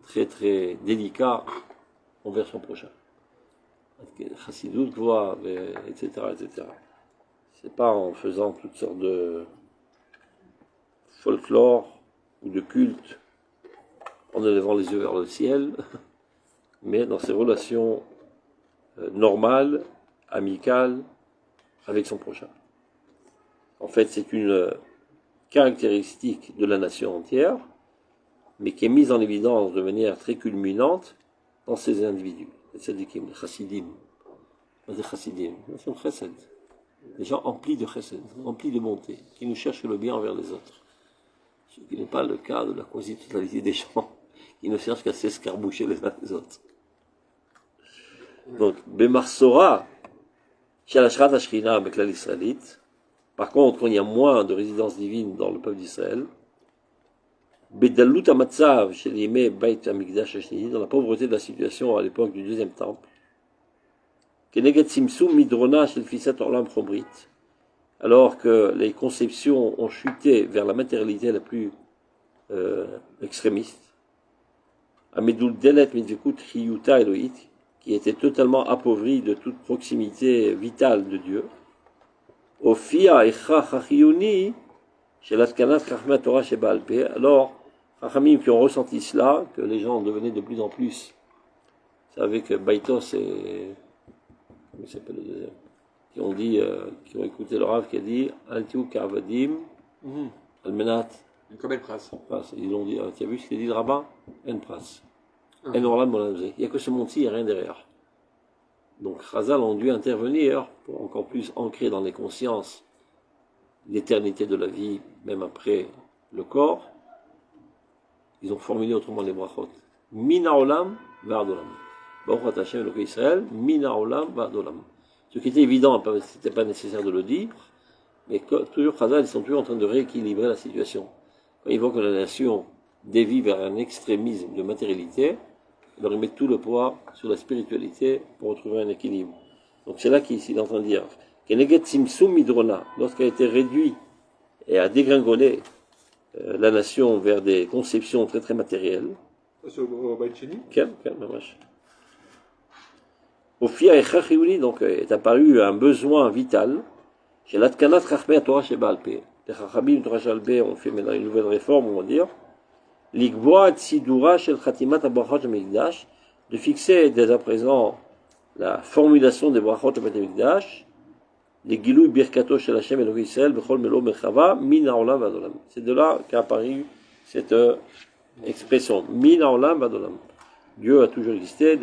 très très délicat envers son prochain. Chassidut voit, etc., etc. C'est pas en faisant toutes sortes de folklore ou de culte, en élevant les yeux vers le ciel, mais dans ses relations normales, amicales, avec son prochain. En fait, c'est une caractéristique de la nation entière, mais qui est mise en évidence de manière très culminante dans ces individus, les tzadikim, les chassidim. Les chassidim, c'est un chesed. Des gens emplis de chesed, emplis de bonté, qui nous cherchent le bien envers les autres. Ce qui n'est pas le cas de la quasi-totalité des gens qui ne cherchent qu'à s'escarboucher les uns les autres. Donc, Bemarsora, Shalashrat Ashrina avec l'Israélite. Par contre, quand il y a moins de résidence divine dans le peuple d'Israël, Bedalut Amatzav, chez l'Yemé Beit Amigdash Ashni, dans la pauvreté de la situation à l'époque du deuxième temple, Keneget Simsum Midrona chez le Fisat Orlam Chomrit, alors que les conceptions ont chuté vers la matérialité la plus extrémiste, Amedul Delet Midvikut Chiyuta Elohit, qui était totalement appauvri de toute proximité vitale de Dieu, Ofia Echa Chachiyuni, chez l'Atkanat Chachma Torah chez Baal Peh, alors, Chachamim qui ont ressenti cela, que les gens devenaient de plus en plus, c'est avec Baitos et, comment il s'appelle le deuxième, qui ont dit, qui ont écouté le Rav qui a dit, Altiu Kavadim, Almenat. Une très belle phrase. Ils ont dit, tu as vu ce qu'il dit le rabbin? En pras. En orlam molamzé. Il n'y a que ce monde-ci, il n'y a rien derrière. Donc, Chazal ont dû intervenir pour encore plus ancrer dans les consciences l'éternité de la vie, même après le corps. Ils ont formulé autrement les brachot. Mina olam v'adolam. Baruch Hashem Eloké Israël, mina olam v'adolam. Ce qui était évident, c'était pas nécessaire de le dire, mais toujours Chazal, ils sont toujours en train de rééquilibrer la situation. Quand ils voient que la nation dévie vers un extrémisme de matérialité, alors ils mettent tout le poids sur la spiritualité pour retrouver un équilibre. Donc c'est là qu'il est en train de dire Keneget Simsum Midrona, lorsqu'elle a été réduite et a dégringolé la nation vers des conceptions très très matérielles. C'est au Baïcheni. Quel mamash. Au Fia et Chachiouni, donc, est apparu un besoin vital chez l'Atkanat Chachmei Torah chez Baal Peh. Les Chachamim Torah chez Baal Peh ont fait maintenant une nouvelle réforme, on va dire. L'Igboa Tsidura shel Khatimat Abrachot Hamikdash, de fixer dès à présent la formulation des Brachot Hamikdash, les Gilou Birkato shel Hashem Eloké Israël, Bechol Melo Mechava, Min Haolam Vadolam. C'est de là qu'a apparu cette expression, Min Haolam Vadolam. Dieu a toujours existé,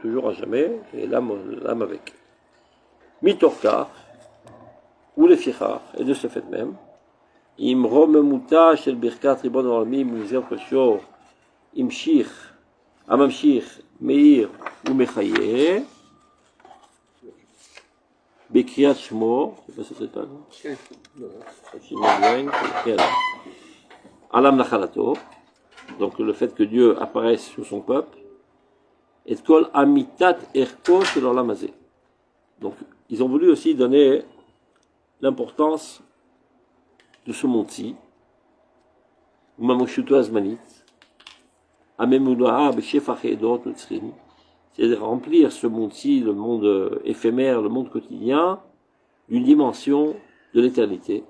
toujours à jamais, et l'âme avec. Mitorka, ou les fichar, et de ce fait même, im romemuta shel birkat ribon olamim mizer kosho imshich, amamshich, meir ou mechaye, bekriyat shmo, je sais pas si c'est pas, alam nachalato, donc le fait que Dieu apparaisse sur son peuple, et kol amitat erko shel olam hazeh. Donc, ils ont voulu aussi donner l'importance de ce monde-ci, Mamoshuto Azmanit, Amemunaha Beshefach Edot Netzrim, c'est-à-dire remplir ce monde-ci, le monde éphémère, le monde quotidien, d'une dimension de l'éternité.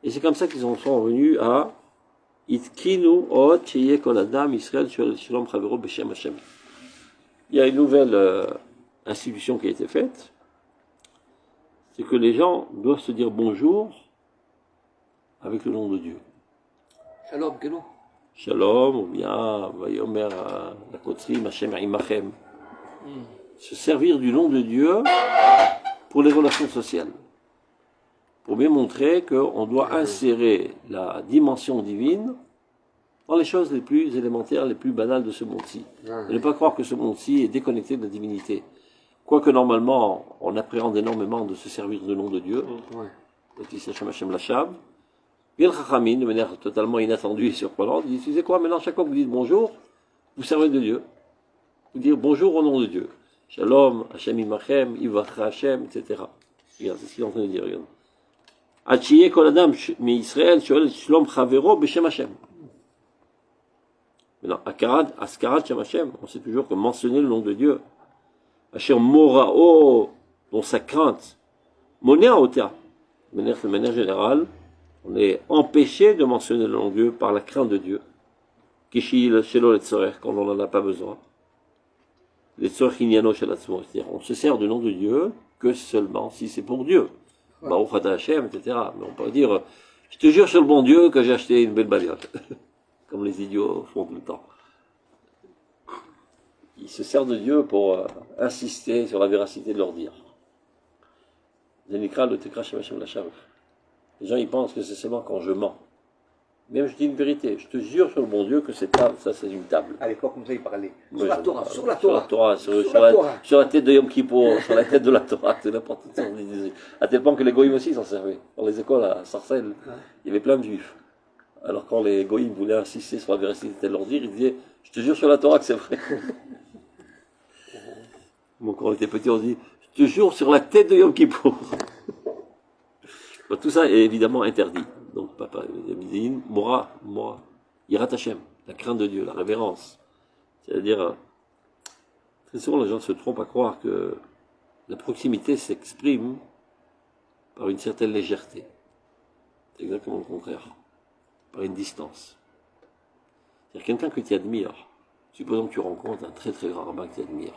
Et c'est comme ça qu'ils en sont revenus à Itkinu Ot Sheye Kol Adam Israël Shalom Chavero Beshem Hashem. Il y a une nouvelle institution qui a été faite, c'est que les gens doivent se dire bonjour avec le nom de Dieu. Shalom, Keno. Shalom, ou bien, Vayomer, la Kotrim, Hashem Imachem. Se servir du nom de Dieu pour les relations sociales. Pour bien montrer qu'on doit insérer la dimension divine dans les choses les plus élémentaires, les plus banales de ce monde-ci. Et ne pas croire que ce monde-ci est déconnecté de la divinité. Quoique normalement, on appréhende énormément de se servir du nom de Dieu. Bien Chachamim, de manière totalement inattendue et surprenante, il dit, tu sais quoi, maintenant chaque fois que vous dites bonjour, vous servez de Dieu. Vous dites bonjour au nom de Dieu. Shalom, Hashem Imachem, Ivacha Hashem, etc. Regarde, c'est ce qu'il est en train de dire, regarde. Achiye kol adam mi Israël, Shoel Shalom Chavero Beshem Hashem. Maintenant, Askarat Shem Hashem, on sait toujours que mentionner le nom de Dieu. Asher Morao, dont sa crainte, Monéa Ota. De manière générale, on est empêché de mentionner le nom de Dieu par la crainte de Dieu. Kishil Shelo Letzorer, quand on n'en a pas besoin. Letzorer Inyano Shelatzmo, c'est-à-dire on se sert du nom de Dieu que seulement si c'est pour Dieu. Baruch Ata Hashem, etc. Mais on peut dire, je te jure sur le bon Dieu que j'ai acheté une belle bagnole. Comme les idiots font tout le temps. Ils se servent de Dieu pour insister sur la véracité de leur dire. Zenikra le Tekra Shem Hashem Lashav. Les gens ils pensent que c'est seulement quand je mens. Même je dis une vérité. Je te jure sur le bon Dieu que cette table, ça c'est une table. À l'époque, comme ça, il parlait. Oui, Sur la Torah, sur la tête de Yom Kippour, sur la tête de la Torah, c'est n'importe quoi. À tel point que les goïms aussi s'en servaient. Dans les écoles à Sarcelles, il y avait plein de juifs. Alors quand les goïms voulaient insister sur la véracité de leur dire, ils disaient, je te jure sur la Torah que c'est vrai. Bon, quand on était petit, on dit, je te jure sur la tête de Yom Kippour. Tout ça est évidemment interdit. Donc, papa, Mora, Yirat Hashem, la crainte de Dieu, la révérence. C'est-à-dire, très souvent les gens se trompent à croire que la proximité s'exprime par une certaine légèreté. C'est exactement le contraire. Par une distance. C'est-à-dire quelqu'un que tu admires, supposons que tu rencontres un très très grand rabbin que tu admires.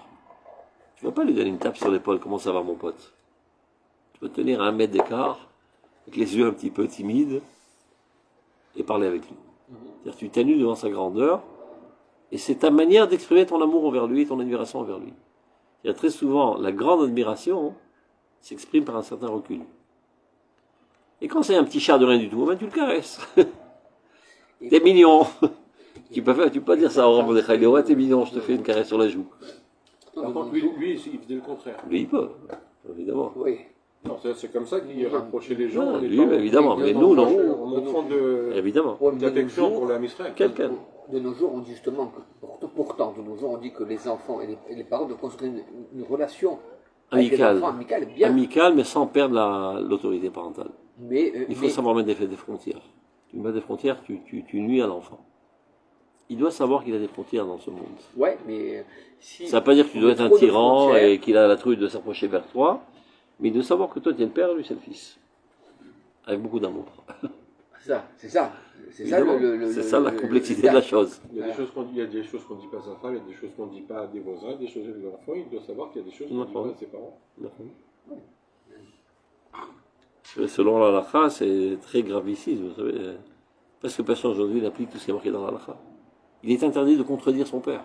Tu ne vas pas lui donner une tape sur l'épaule, comment ça va mon pote? Tu vas tenir à 1 mètre d'écart, avec les yeux un petit peu timides, et parler avec lui. C'est-à-dire tu t'annules devant sa grandeur, et c'est ta manière d'exprimer ton amour envers lui, ton admiration envers lui. Il y a très souvent, la grande admiration s'exprime par un certain recul. Et quand c'est un petit chat de rien du tout, ben tu le caresses. T'es mignon. Tu peux pas dire ça au Rav Mordechai. Ouais, t'es mignon, je te fais une caresse sur la joue. Par contre, lui, il faisait le contraire. Lui, il peut, évidemment. Oui. Non, c'est comme ça qu'il rapprochait les gens. Lui, évidemment, mais nous, non. En montrant Évidemment. d'affection pour l'âme Israël. Quelqu'un. De nos jours, on dit justement que, pourtant, de nos jours, on dit que les enfants et les parents doivent construire une relation Amicale. bien. Amicale, mais sans perdre l'autorité parentale. Mais, Il faut savoir mettre des frontières. Tu mets des frontières, tu nuis à l'enfant. Il doit savoir qu'il a des frontières dans ce monde. Ouais, mais si. Ça ne veut pas dire que tu dois être un tyran et qu'il a la trouille de s'approcher vers toi, mais il doit savoir que toi tu es le père et lui c'est le fils. Avec beaucoup d'amour. C'est ça. C'est ça la complexité de la chose. Il y a des choses qu'on dit, pas à sa femme, il y a des choses qu'on ne dit pas à des voisins, des choses à l'enfant, il doit savoir qu'il y a des choses qu'on ne dit pas à ses parents. Selon la halakha, c'est très gravissime, vous savez. Parce que personne aujourd'hui n'applique tout ce qui est marqué dans la halakha. il est interdit de contredire son père.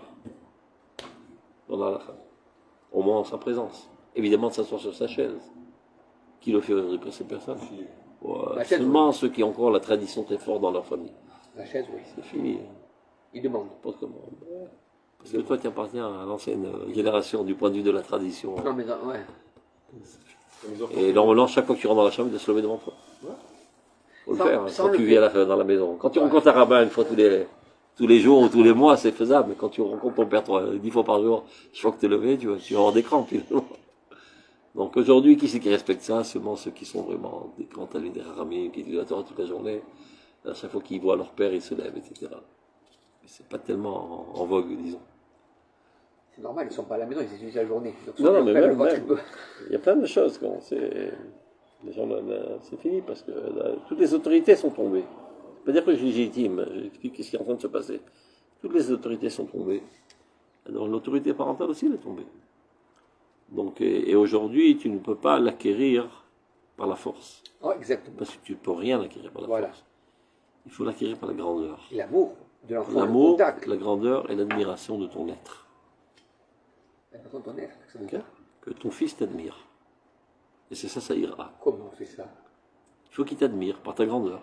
Dans la halakha. Au moins en sa présence. Évidemment de s'asseoir sur sa chaise. Qui le fait aujourd'hui pour ces personnes? Ouais, chaise, seulement ceux qui ont encore la tradition très forte dans leur famille. La chaise, oui. C'est fini. Il demande. N'importe comment. Parce que toi, tu appartiens à l'ancienne génération du point de vue de la tradition. Non, mais non, ouais. Et normalement, chaque fois que tu rentres dans la chambre, il doit se lever devant toi. Faut le faire, quand tu vis dans la maison. Quand tu rencontres un rabbin une fois tous les jours ou tous les mois, c'est faisable. Mais quand tu rencontres ton père 10 fois par jour, je crois que te lever, tu vas avoir des crampes. Donc aujourd'hui, qui c'est qui respecte ça? Seulement ceux qui sont vraiment des grands talibés, des ramis, qui lisent la Torah toute la journée. À chaque fois qu'ils voient leur père, ils se lèvent, etc. Mais c'est pas tellement en vogue, disons. C'est normal, ils sont pas à la maison, ils étudient la journée. Donc, Non, mais même, peu. il y a plein de choses. Les gens, c'est fini parce que toutes les autorités sont tombées. Je ne veux pas dire que je légitime, j'explique ce qui est en train de se passer. Toutes les autorités sont tombées. Alors l'autorité parentale aussi elle est tombée. Donc, et aujourd'hui, tu ne peux pas l'acquérir par la force. Oh, exactement. Parce que tu ne peux rien acquérir par la force. Il faut l'acquérir par la grandeur. Et l'amour de l'enfant. L'amour, la grandeur et l'admiration de ton être. L'admiration de ton être, ça veut Okay? Que ton fils t'admire. Et c'est ça, ça ira. Comment on fait ça? Il faut qu'il t'admire par ta grandeur.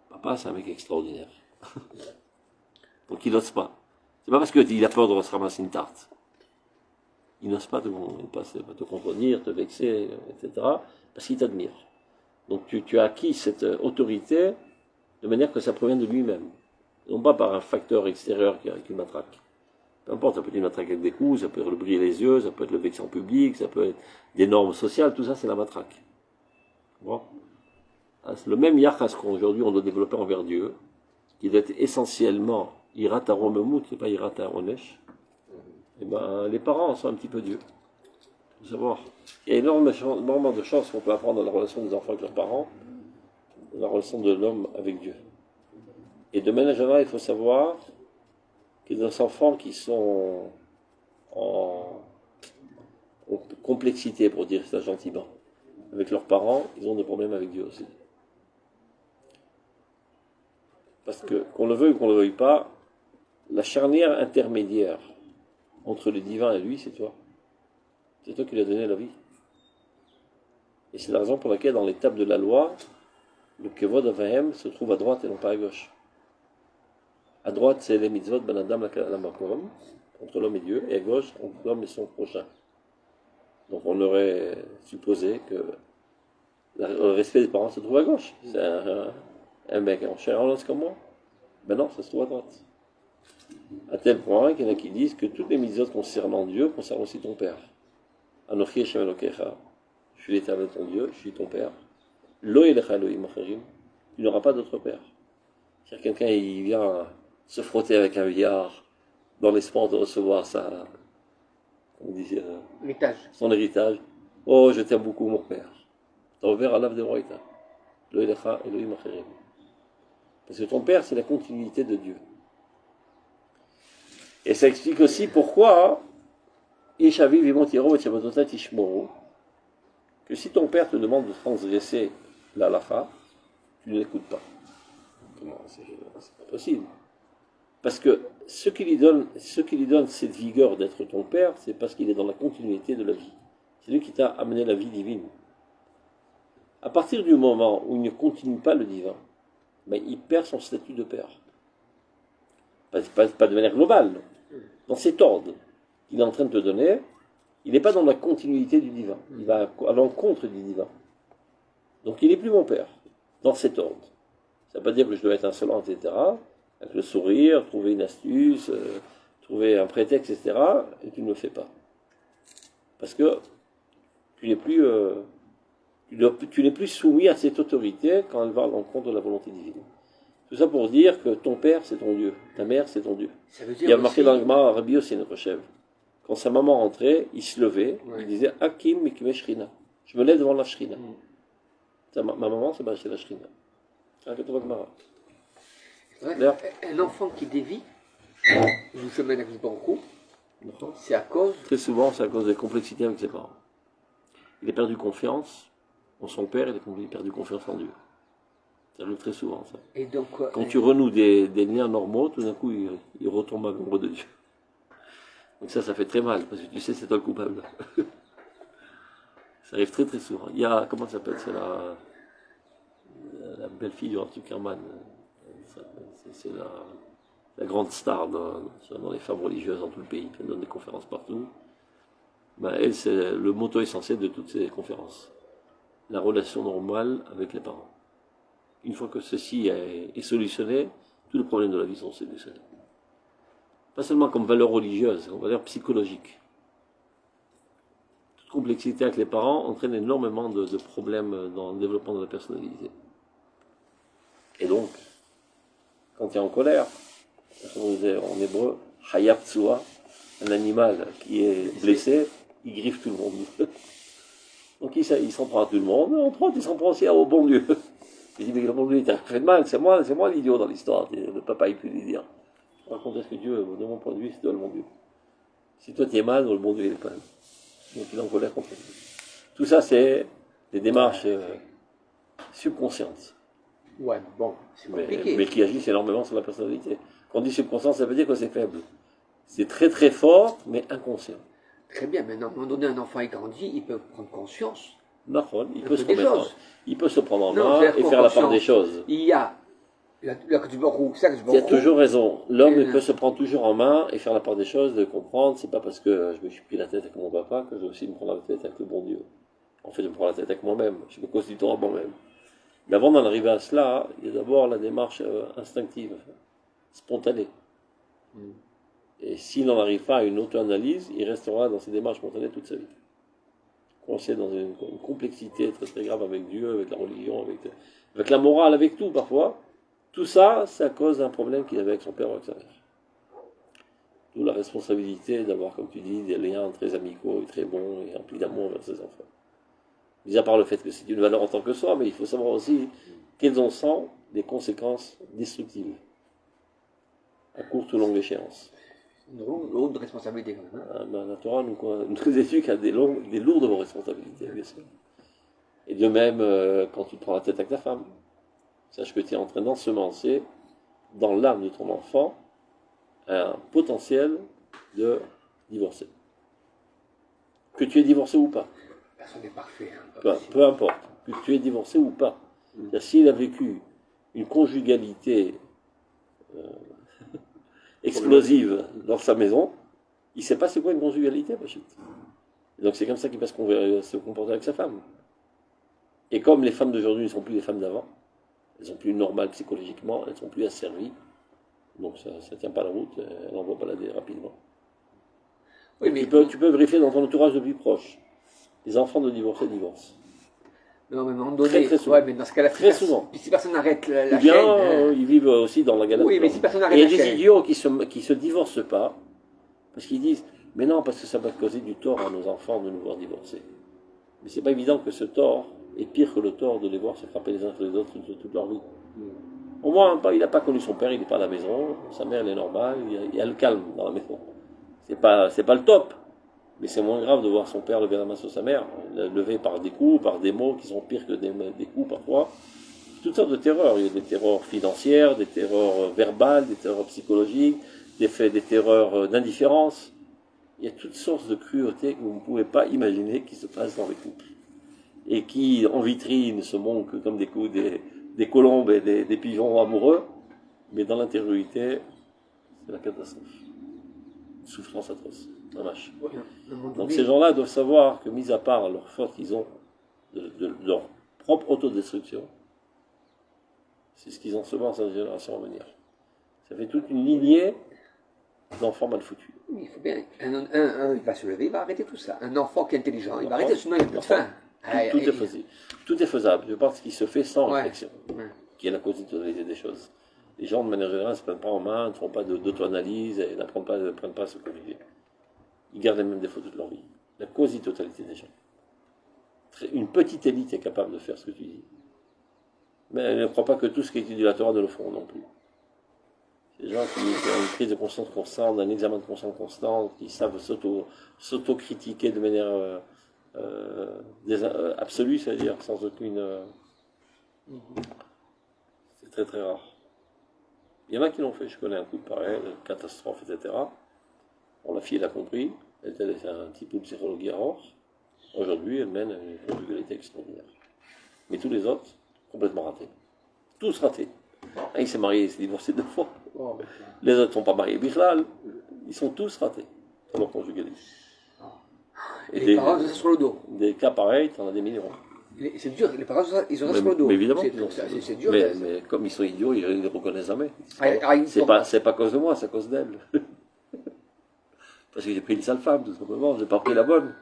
Papa, c'est un mec extraordinaire. Donc il n'ose pas. C'est pas parce qu'il a peur de se ramasser une tarte. Il n'ose pas te contredire, te vexer, etc. Parce qu'il t'admire. Donc tu as acquis cette autorité de manière que ça provient de lui-même. Non pas par un facteur extérieur qui matraque. Peu importe, ça peut être une matraque avec des coups, ça peut être le briller les yeux, ça peut être le vexer en public, ça peut être des normes sociales, tout ça c'est la matraque. Bon. C'est le même yachas qu'aujourd'hui on doit développer envers Dieu, qui doit être essentiellement Irat Aromemut, c'est pas Irat Aronesh. Et ben, les parents sont un petit peu Dieu. Il faut savoir. Il y a énormément de choses qu'on peut apprendre dans la relation des enfants avec leurs parents, dans la relation de l'homme avec Dieu. Et de manière générale, il faut savoir que des enfants qui sont en complexité, pour dire ça gentiment, avec leurs parents, ils ont des problèmes avec Dieu aussi. Parce que, qu'on le veuille ou qu'on ne le veuille pas, la charnière intermédiaire entre le divin et lui, c'est toi. C'est toi qui lui as donné la vie. Et c'est la raison pour laquelle, dans l'étape de la loi, le Kevod Avahem se trouve à droite et non pas à gauche. À droite, c'est les mitzvot, ben adam la makom, entre l'homme et Dieu, et à gauche, entre l'homme et son prochain. Donc on aurait supposé que le respect des parents se trouve à gauche. C'est un mec en chair en os comme moi. Ben non, ça se trouve à droite. À tel point qu'il y en a qui disent que toutes les mitzvot concernant Dieu concernent aussi ton père. Anochi Hashem Elokecha, je suis l'éternel ton Dieu, je suis ton père. Lo elecha Elohim acherim, tu n'auras pas d'autre père. C'est-à-dire quelqu'un il vient se frotter avec un vieillard dans l'espoir de recevoir son héritage. Oh, je t'aime beaucoup mon père. Ton père alav de roïta. Lo elecha Elohim acherim. Parce que ton père c'est la continuité de Dieu. Et ça explique aussi pourquoi que si ton père te demande de transgresser la halakha, tu ne l'écoutes pas. Comment? C'est pas possible. Parce que ce qui lui donne cette vigueur d'être ton père, c'est parce qu'il est dans la continuité de la vie. C'est lui qui t'a amené la vie divine. À partir du moment où il ne continue pas le divin, ben, il perd son statut de père. Pas de manière globale, dans cet ordre qu'il est en train de te donner, il n'est pas dans la continuité du divin. Il va à l'encontre du divin. Donc il n'est plus mon père, dans cet ordre. Ça ne veut pas dire que je dois être insolent, etc. Avec le sourire, trouver une astuce, trouver un prétexte, etc. Et tu ne le fais pas. Parce que tu n'es plus, tu n'es plus soumis à cette autorité quand elle va à l'encontre de la volonté divine. Tout ça pour dire que ton père, c'est ton Dieu. Ta mère, c'est ton Dieu. Il y a marqué dans le Gemara, Rabbi Yossi notre chef. Quand sa maman rentrait, il se levait, il disait Hakim Mikime Shrina. Je me lève devant la Shrina. Ma maman, c'est la Shrina. C'est un Gemara. Un enfant qui dévie du chemin avec beaucoup, c'est à cause. Très souvent, c'est à cause des complexités avec ses parents. Il a perdu confiance en son père, il a perdu confiance en Dieu. Ça arrive très souvent, ça. Et donc, Quand tu renoues des liens normaux, tout d'un coup, ils retombent à l'ombre de Dieu. Donc ça fait très mal, parce que tu sais, c'est toi le coupable. Ça arrive très très souvent. Il y a, comment ça s'appelle, c'est la belle-fille du Arthur Kerman. C'est la grande star dans les femmes religieuses dans tout le pays. Elle donne des conférences partout. Ben, elle, c'est le motto essentiel de toutes ces conférences. La relation normale avec les parents. Une fois que ceci est solutionné, tous les problèmes de la vie sont solutionnés. Pas seulement comme valeur religieuse, comme valeur psychologique. Toute complexité avec les parents entraîne énormément de problèmes dans le développement de la personnalité. Et donc, quand tu es en colère, on disait en hébreu, hayab tsua, un animal qui est blessé, il griffe tout le monde. Donc il s'en prend à tout le monde, entre autres il s'en prend aussi au bon Dieu. Il dit, mais le bon Dieu, il t'a fait de mal, c'est moi l'idiot dans l'histoire. Le papa, il peut lui dire. Raconte ce que Dieu, de mon point de vue, c'est toi le bon Dieu. Si toi tu es mal, le bon Dieu il est pas mal. Donc il est en colère contre lui. Tout ça, c'est des démarches subconscientes. ouais, bon, c'est compliqué. Mais qui agissent énormément sur la personnalité. Quand on dit subconscient, ça veut dire que c'est faible. C'est très très fort, mais inconscient. Très bien, mais à un moment donné, un enfant, il grandit, il peut prendre conscience. Il peut se remettre, il peut se prendre en Non, main et faire la part des choses. Il y a Tu as toujours raison. L'homme il peut se prendre toujours en main et faire la part des choses, de comprendre. C'est pas parce que je me suis pris la tête avec mon papa que je vais aussi me prendre la tête avec le bon Dieu. En fait, je me prends la tête avec moi-même. Je me cause du tort à moi-même. Mais avant d'en arriver à cela, il y a d'abord la démarche instinctive, spontanée. Et s'il n'en arrive pas à une auto-analyse, il restera dans ces démarches spontanées toute sa vie. Coincé dans une complexité très très grave avec Dieu, avec la religion, avec la morale, avec tout parfois. Tout ça, c'est à cause d'un problème qu'il avait avec son père ou avec sa mère. D'où la responsabilité d'avoir, comme tu dis, des liens très amicaux et très bons et remplis d'amour vers ses enfants. Mis à part le fait que c'est une valeur en tant que soi, mais il faut savoir aussi quelles en sont les conséquences destructives à courte ou longue échéance. une lourde responsabilité quand même. La Torah nous éduque à des lourdes responsabilités, bien sûr. Et de même, quand tu te prends la tête avec ta femme, sache que tu es en train d'ensemencer dans l'âme de ton enfant un potentiel de divorcer. Que tu es divorcé ou pas. Personne n'est parfait. Peu importe. Que tu es divorcé ou pas. C'est-à-dire, s'il a vécu une conjugalité explosive dans sa maison, il ne sait pas c'est quoi une conjugalité, Pachit. Donc c'est comme ça qu'il va se comporter avec sa femme. Et comme les femmes d'aujourd'hui ne sont plus les femmes d'avant, elles sont plus normales psychologiquement, elles sont plus asservies, donc ça ne tient pas la route, elle n'envoie balader rapidement. Oui, mais Tu peux vérifier dans ton entourage le plus proche. Les enfants de divorcés divorcent. non, mais à un moment donné, Très souvent. ouais, mais dans ce cas-là, Très souvent. Puis si personne n'arrête la Ou bien, chaîne, ils vivent aussi dans la galère. oui, mais si personne Et n'arrête il y a la des chaîne, idiots qui se divorcent pas, parce qu'ils disent, mais non, parce que ça va causer du tort à nos enfants de nous voir divorcer. Mais c'est pas évident que ce tort est pire que le tort de les voir se frapper les uns sur les autres toute leur vie. Au moins, il n'a pas connu son père, il n'est pas à la maison, sa mère elle est normale, il y a le calme dans la maison. C'est pas le top, mais c'est moins grave de voir son père lever la main sur sa mère, lever par des coups, par des mots qui sont pires que des coups parfois. Toutes sortes de terreurs, il y a des terreurs financières, des terreurs verbales, des terreurs psychologiques, des terreurs d'indifférence. Il y a toutes sortes de cruautés que vous ne pouvez pas imaginer qui se passent dans les couples. Et qui, en vitrine, se montrent comme des colombes et des pigeons amoureux, mais dans l'intériorité, c'est la catastrophe. Une souffrance atroce, un vache. Donc ces gens-là doivent savoir que, mis à part leur faute qu'ils ont de leur propre autodestruction, c'est ce qu'ils ont souvent dans la génération à venir. Ça fait toute une lignée d'enfants mal foutus. oui, il faut bien. Il va se lever, il va arrêter tout ça. Un enfant qui est intelligent, il va arrêter, sinon il n'y a plus de fin. Tout est faisable. Je pense qu'il se fait sans Ouais. réflexion, Ouais. qui est la cause de totalité des choses. Les gens, de manière générale, ne se prennent pas en main, ne font pas d'auto-analyse et ne prennent pas à se corriger. Ils gardent les mêmes défauts toute leur vie. La quasi-totalité des gens. Une petite élite est capable de faire ce que tu dis. Mais elle ne croit pas que tout ce qui étudie la Torah ne le font non plus. Ces gens qui ont une prise de conscience constante, un examen de conscience constant, qui savent s'auto-critiquer de manière absolue, c'est-à-dire sans aucune très très rare. Il y en a qui l'ont fait, je connais un coup pareil, catastrophe, etc. Bon, la fille, elle a compris, elle était un petit peu de psychologie à hors. Aujourd'hui, elle mène une conjugalité extraordinaire. Mais tous les autres, complètement ratés. Tous ratés. Un, il s'est marié, il s'est divorcé 2 fois. Les autres ne sont pas mariés, Bichlal. Ils sont tous ratés dans leur conjugalité. Et les parents, ils ont ça sur le dos. Des cas pareils, tu en as des millions. C'est dur, les parents, ils ont ça sur le dos. Mais évidemment, C'est dur. mais comme ils sont idiots, ils ne les reconnaissent jamais. C'est pas à cause de moi, c'est à cause d'elle. Parce que j'ai pris une sale femme, tout simplement, j'ai pas pris la bonne.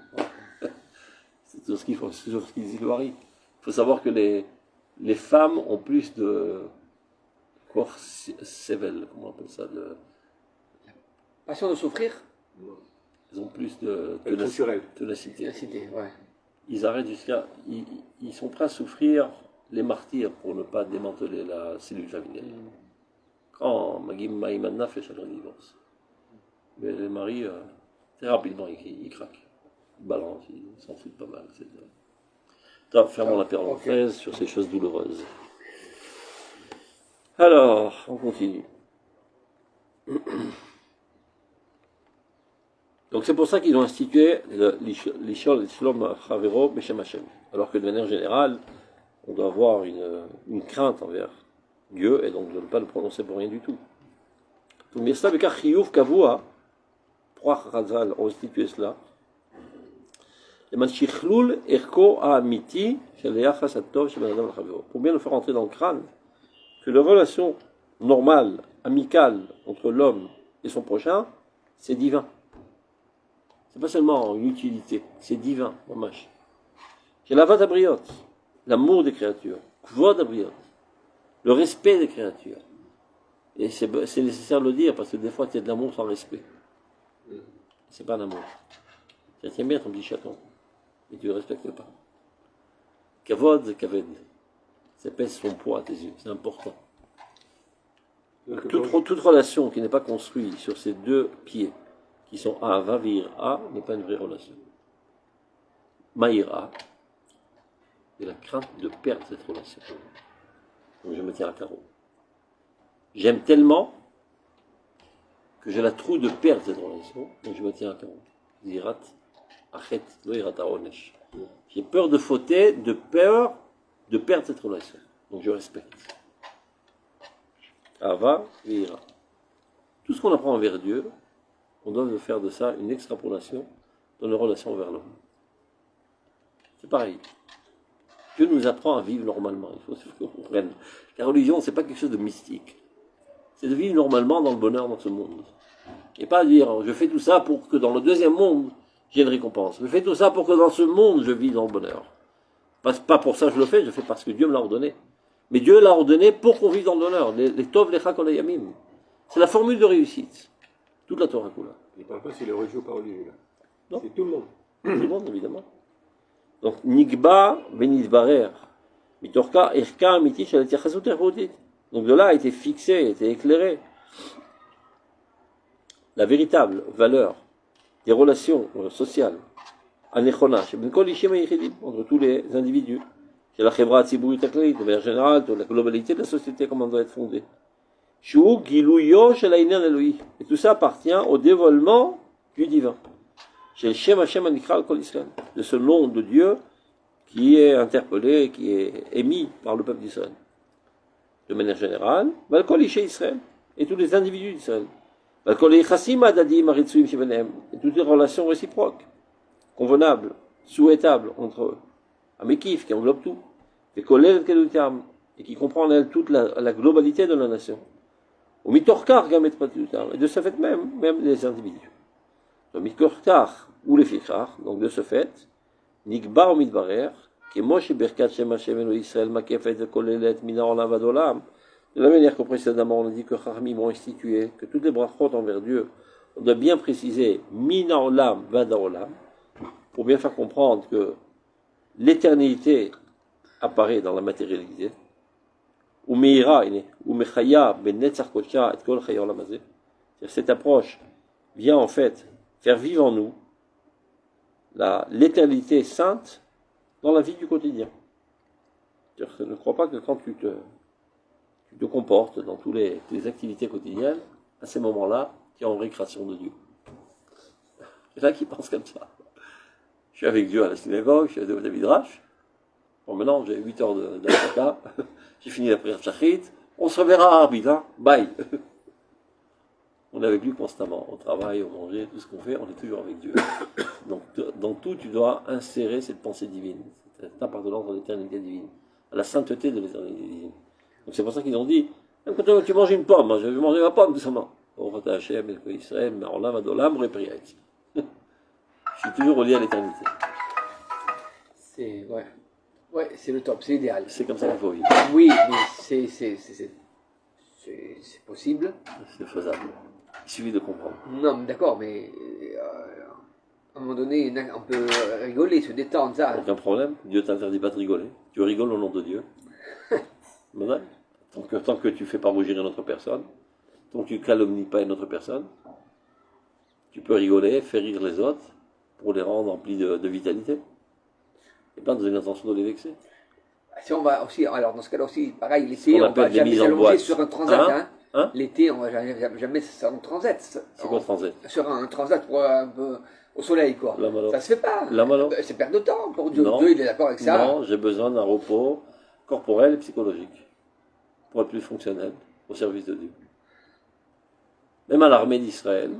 C'est tout ce qu'il faut, c'est toujours ce qu'il dit le mari. Il faut savoir que les femmes ont plus de corps sével, comment on appelle ça, Passion de souffrir. ils ont plus de ténacité. Ouais. Ils arrêtent jusqu'à, ils sont prêts à souffrir les martyrs pour ne pas démanteler la cellule familiale. Quand Magim Maïmanna fait ça, le divorce. Mais les maris, très rapidement, ils craquent. Ils balancent, ils s'en foutent pas mal, etc. Donc, fermons la parenthèse sur ces choses douloureuses. Alors, on continue. Donc c'est pour ça qu'ils ont institué l'Ishol et Shlom Chavero Beshem Hashem. Alors que de manière générale, on doit avoir une crainte envers Dieu et donc de ne pas le prononcer pour rien du tout. Donc Mirsla Bekar Chiyuv Kavua, trois Chazal ont institué cela. Pour bien le faire entrer dans le crâne, que la relation normale, amicale entre l'homme et son prochain, c'est divin. C'est pas seulement une utilité, c'est divin, mamash. C'est la vatabriot, l'amour des créatures, kvodabriot, le respect des créatures. Et c'est nécessaire de le dire parce que des fois, il y a de l'amour sans respect. C'est pas un amour. Ça tient bien ton petit chaton, mais tu ne le respectes pas. Kavod, c'est kaved. Ça pèse son poids à tes yeux, c'est important. Toute relation qui n'est pas construite sur ces deux pieds, qui sont Ahava Vira, n'est pas une vraie relation. Maïra, c'est la crainte de perdre cette relation. Donc je me tiens à carreau. J'aime tellement que j'ai la trouille de perdre cette relation, donc je me tiens à carreau. Zirat, achet, lo irata onesh. J'ai peur de fauter, de peur de perdre cette relation. Donc je respecte. Ahava Vira. Tout ce qu'on apprend envers Dieu, on doit faire de ça une extrapolation dans nos relations envers l'homme. C'est pareil. Dieu nous apprend à vivre normalement. Il faut qu'on comprenne. La religion, c'est pas quelque chose de mystique. C'est de vivre normalement dans le bonheur dans ce monde. Et pas dire, je fais tout ça pour que dans le deuxième monde, j'ai une récompense. Je fais tout ça pour que dans ce monde, je vive dans le bonheur. Pas pour ça que je le fais parce que Dieu me l'a ordonné. Mais Dieu l'a ordonné pour qu'on vive dans le bonheur. Les tov, les chak, les yamim. C'est la formule de réussite. Toute la Torah Kula. Il ne parle pas s'il est religieux ou pas religieux. Non. C'est tout le monde. Tout le monde, évidemment. Donc, Nigba, Benizbarer, Mitorka, Erka, Mitish, elle était. Donc, de là a été fixé, a été éclairé la véritable valeur des relations sociales, Anechona, entre tous les individus. C'est la Chevra Tzibouri Taklei, de manière générale, de la globalité de la société, comment elle doit être fondée. Et tout ça appartient au dévoilement du divin. Chez le Shem Hashem Anikra al-Kol Israël, de ce nom de Dieu qui est interpellé, qui est émis par le peuple d'Israël. De manière générale, Balkol Ishe Israël, et tous les individus d'Israël. Balkol Ichasim Adadim Aritsuim Shivanem, et toutes les relations réciproques, convenables, souhaitables entre eux. Amekif, qui englobe tout. Et Kolel Kedutam, et qui comprend en elle toute la globalité de la nation. Au mitorkar gamet patiutar, et de ce fait même les individus. Le mitorkar ou les fikrar, donc de ce fait, nikba ou mitbarer, qui est moche berkat shem Hashem elo Israël makefet kolelet mina olam vad olam. De la manière que précédemment on a dit que Chachamim ont institué que toutes les brachot envers Dieu, on doit bien préciser mina olam vad olam, pour bien faire comprendre que l'éternité apparaît dans la matérialité. Cette approche vient en fait faire vivre en nous l'éternité sainte dans la vie du quotidien. Je ne crois pas que quand tu tu te comportes dans toutes les activités quotidiennes, à ces moments-là, tu es en récréation de Dieu. Il y en a qui pensent comme ça. Je suis avec Dieu à la synagogue, je suis à David Rach. Bon, maintenant, j'ai 8 heures d'Africa, j'ai fini la prière de Shachrit, on se reverra à Arbil, hein, bye. On est avec lui constamment, au travail, au manger, tout ce qu'on fait, on est toujours avec Dieu. Donc, dans tout, tu dois insérer cette pensée divine, cette appartenance à l'éternité divine, à la sainteté de l'éternité divine. Donc c'est pour ça qu'ils ont dit, même quand tu manges une pomme, je vais manger ma pomme, tout simplement. Je suis toujours relié à l'éternité. C'est ouais, c'est le top, c'est idéal. C'est comme ça qu'il faut vivre. Oui, mais c'est possible. C'est faisable. Il suffit de comprendre. Non, mais d'accord, mais à un moment donné, on peut rigoler, se détendre, ça. Aucun problème. Dieu t'interdit pas de rigoler. Tu rigoles au nom de Dieu. Voilà. Tant que tu ne fais pas rougir une autre personne, tant que tu ne calomnies pas une autre personne, tu peux rigoler, faire rire les autres pour les rendre emplis de vitalité. Et pas dans une intention de les vexer. Si on va aussi, alors dans ce cas-là aussi, pareil, Ce l'été, qu'on on va appelle des jamais mises en s'allonger boîte. sur un transat. Hein L'été, on va jamais sur un transat. C'est quoi transit? Sur un transat pour un peu au soleil, quoi. La malo. Ça se fait pas. La malo. C'est perte de temps pour Dieu. Non. Dieu, il est d'accord avec ça. Non, j'ai besoin d'un repos corporel et psychologique pour être plus fonctionnel au service de Dieu. Même à l'armée d'Israël,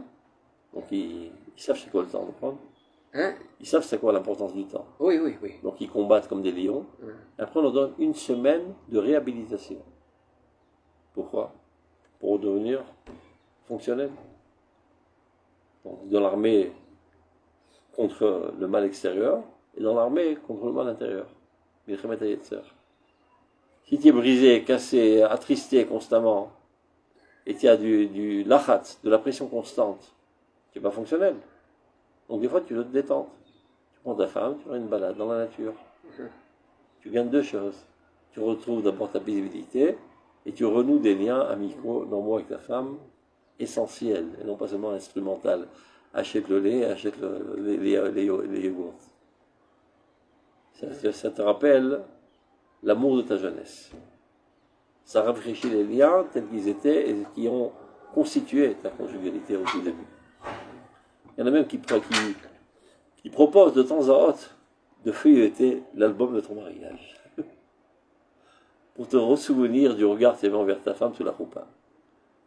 donc ils savent c'est quoi le temps de prendre. Hein? Ils savent c'est quoi l'importance du temps. Oui, oui, oui. Donc ils combattent comme des lions. Et après on leur donne une semaine de réhabilitation. Pourquoi? Pour devenir fonctionnel. Donc, dans l'armée contre le mal extérieur et dans l'armée contre le mal intérieur. Si tu es brisé, cassé, attristé constamment et tu as du lachat, de la pression constante, tu n'es pas fonctionnel. Donc des fois tu dois te détendre. Tu prends ta femme, tu fais une balade dans la nature. Tu gagnes deux choses. Tu retrouves d'abord ta paisibilité et tu renoues des liens amicaux, normaux avec ta femme, essentiels, et non pas seulement instrumental. Achète le lait, achète les yogourts. Ça te rappelle l'amour de ta jeunesse. Ça rafraîchit les liens tels qu'ils étaient et qui ont constitué ta conjugalité au tout début. Il y en a même qui proposent de temps en temps de feuilleter l'album de ton mariage. Pour te ressouvenir du regard que tu avais envers ta femme sous la roupa.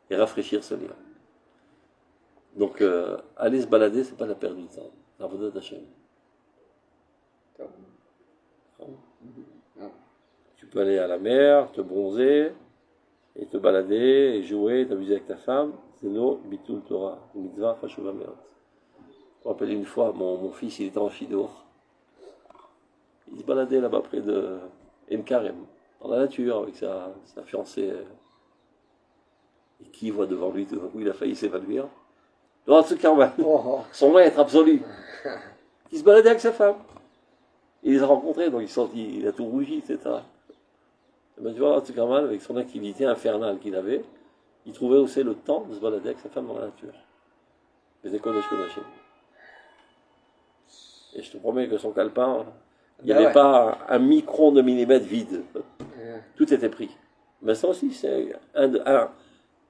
Et rafraîchir ce lien. Donc, aller se balader, c'est pas la perte du temps. La vedette d'Hachem. Tu peux aller à la mer, te bronzer, et te balader, et jouer, t'amuser avec ta femme. C'est no bitul Torah. Mitzvah chashuva meot. Je me rappelle une fois, mon fils, il était en Chidour. Il se baladait là-bas près de Enkarem, dans la nature, avec sa fiancée. Et qui voit devant lui, tout d'un coup, il a failli s'évanouir. Dans ce Carmen, son maître absolu, qui se baladait avec sa femme. Il les a rencontrés, donc il a tout rougi, etc. Et ben, tu vois, ce Carmen, avec son activité infernale qu'il avait, il trouvait aussi le temps de se balader avec sa femme dans la nature. C'était Kodesh Kodashim. Et je te promets que son calepin, il n'y avait pas un micron de millimètre vide. Tout était pris. Mais ça aussi, c'est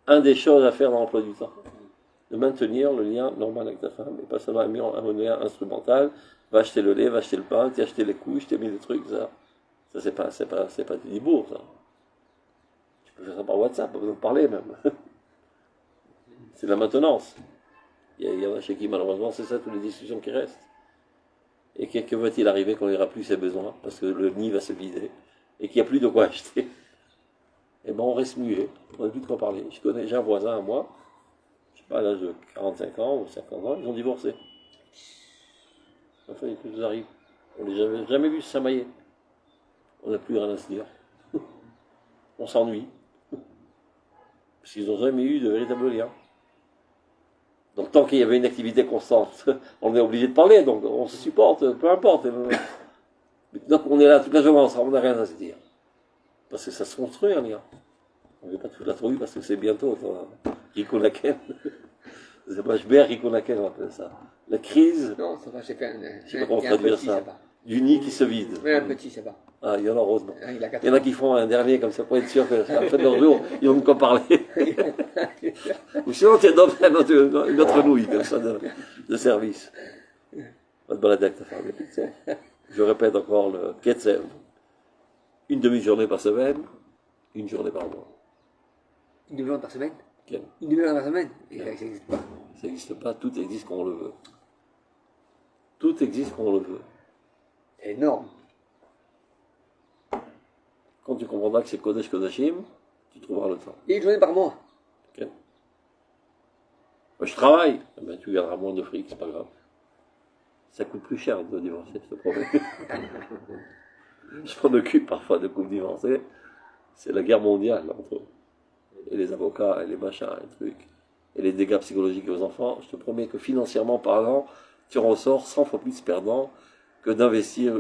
un des choses à faire dans l'emploi du temps. De maintenir le lien normal avec ta femme, et pas seulement un lien instrumental. Va acheter le lait, va acheter le pain, t'as acheté les couches, t'as mis des trucs, ça. Ça, c'est pas du dibourg, ça. Tu peux faire ça par WhatsApp, pas besoin de parler même. C'est de la maintenance. Il y en a chez qui, malheureusement, c'est ça, toutes les discussions qui restent. Et que va-t-il arriver quand il n'y aura plus ses besoins, parce que le nid va se vider, et qu'il n'y a plus de quoi acheter? Eh ben, on reste muet, on n'a plus de quoi parler. J'ai un voisin à moi, je sais pas, à l'âge de 45 ans ou 50 ans, ils ont divorcé. Enfin, il nous arrive. On ne les a jamais vus s'amailler. On n'a plus rien à se dire. On s'ennuie. Parce qu'ils n'ont jamais eu de véritable lien. Donc tant qu'il y avait une activité constante, on est obligé de parler, donc on se supporte, peu importe. Donc on est là toute la journée ensemble, on n'a rien à se dire. Parce que ça se construit un lien. On ne veut pas tout la trouver parce que c'est bientôt Rikunaken. C'est pas Jber Rikunaken, on appelle ça. La crise. Non, ça va, j'ai fait je sais pas comment traduire ça. du nid qui se vide. Mais un petit, c'est pas. Ah, il y en a heureusement. Hein, il a 4 Il y en a qui font un dernier comme ça pour être sûr qu'à la fin de leur jour, ils vont encore parler. Ou sinon, tu adoptes une autre nouille comme ça de service. On va te balader avec ta femme. Je répète encore le Ketsev. Une demi-journée par semaine, une journée par mois. Une demi-heure par semaine Quel? Une demi-heure par semaine Et ça n'existe pas. Ça n'existe pas, tout existe quand on le veut. Tout existe quand on le veut. C'est énorme. Quand tu comprendras que c'est Kodesh Kodashim, tu trouveras le temps. Et une journée par mois. Ok. Moi, je travaille, eh ben, tu gagneras moins de fric, c'est pas grave. Ça coûte plus cher de divorcer, je te promets. Je m'en occupe parfois de couples divorcés. C'est la guerre mondiale entre eux. Et les avocats, et les machins, et les trucs. Et les dégâts psychologiques aux enfants. Je te promets que financièrement parlant, tu en ressors 100 fois plus perdant que d'investir.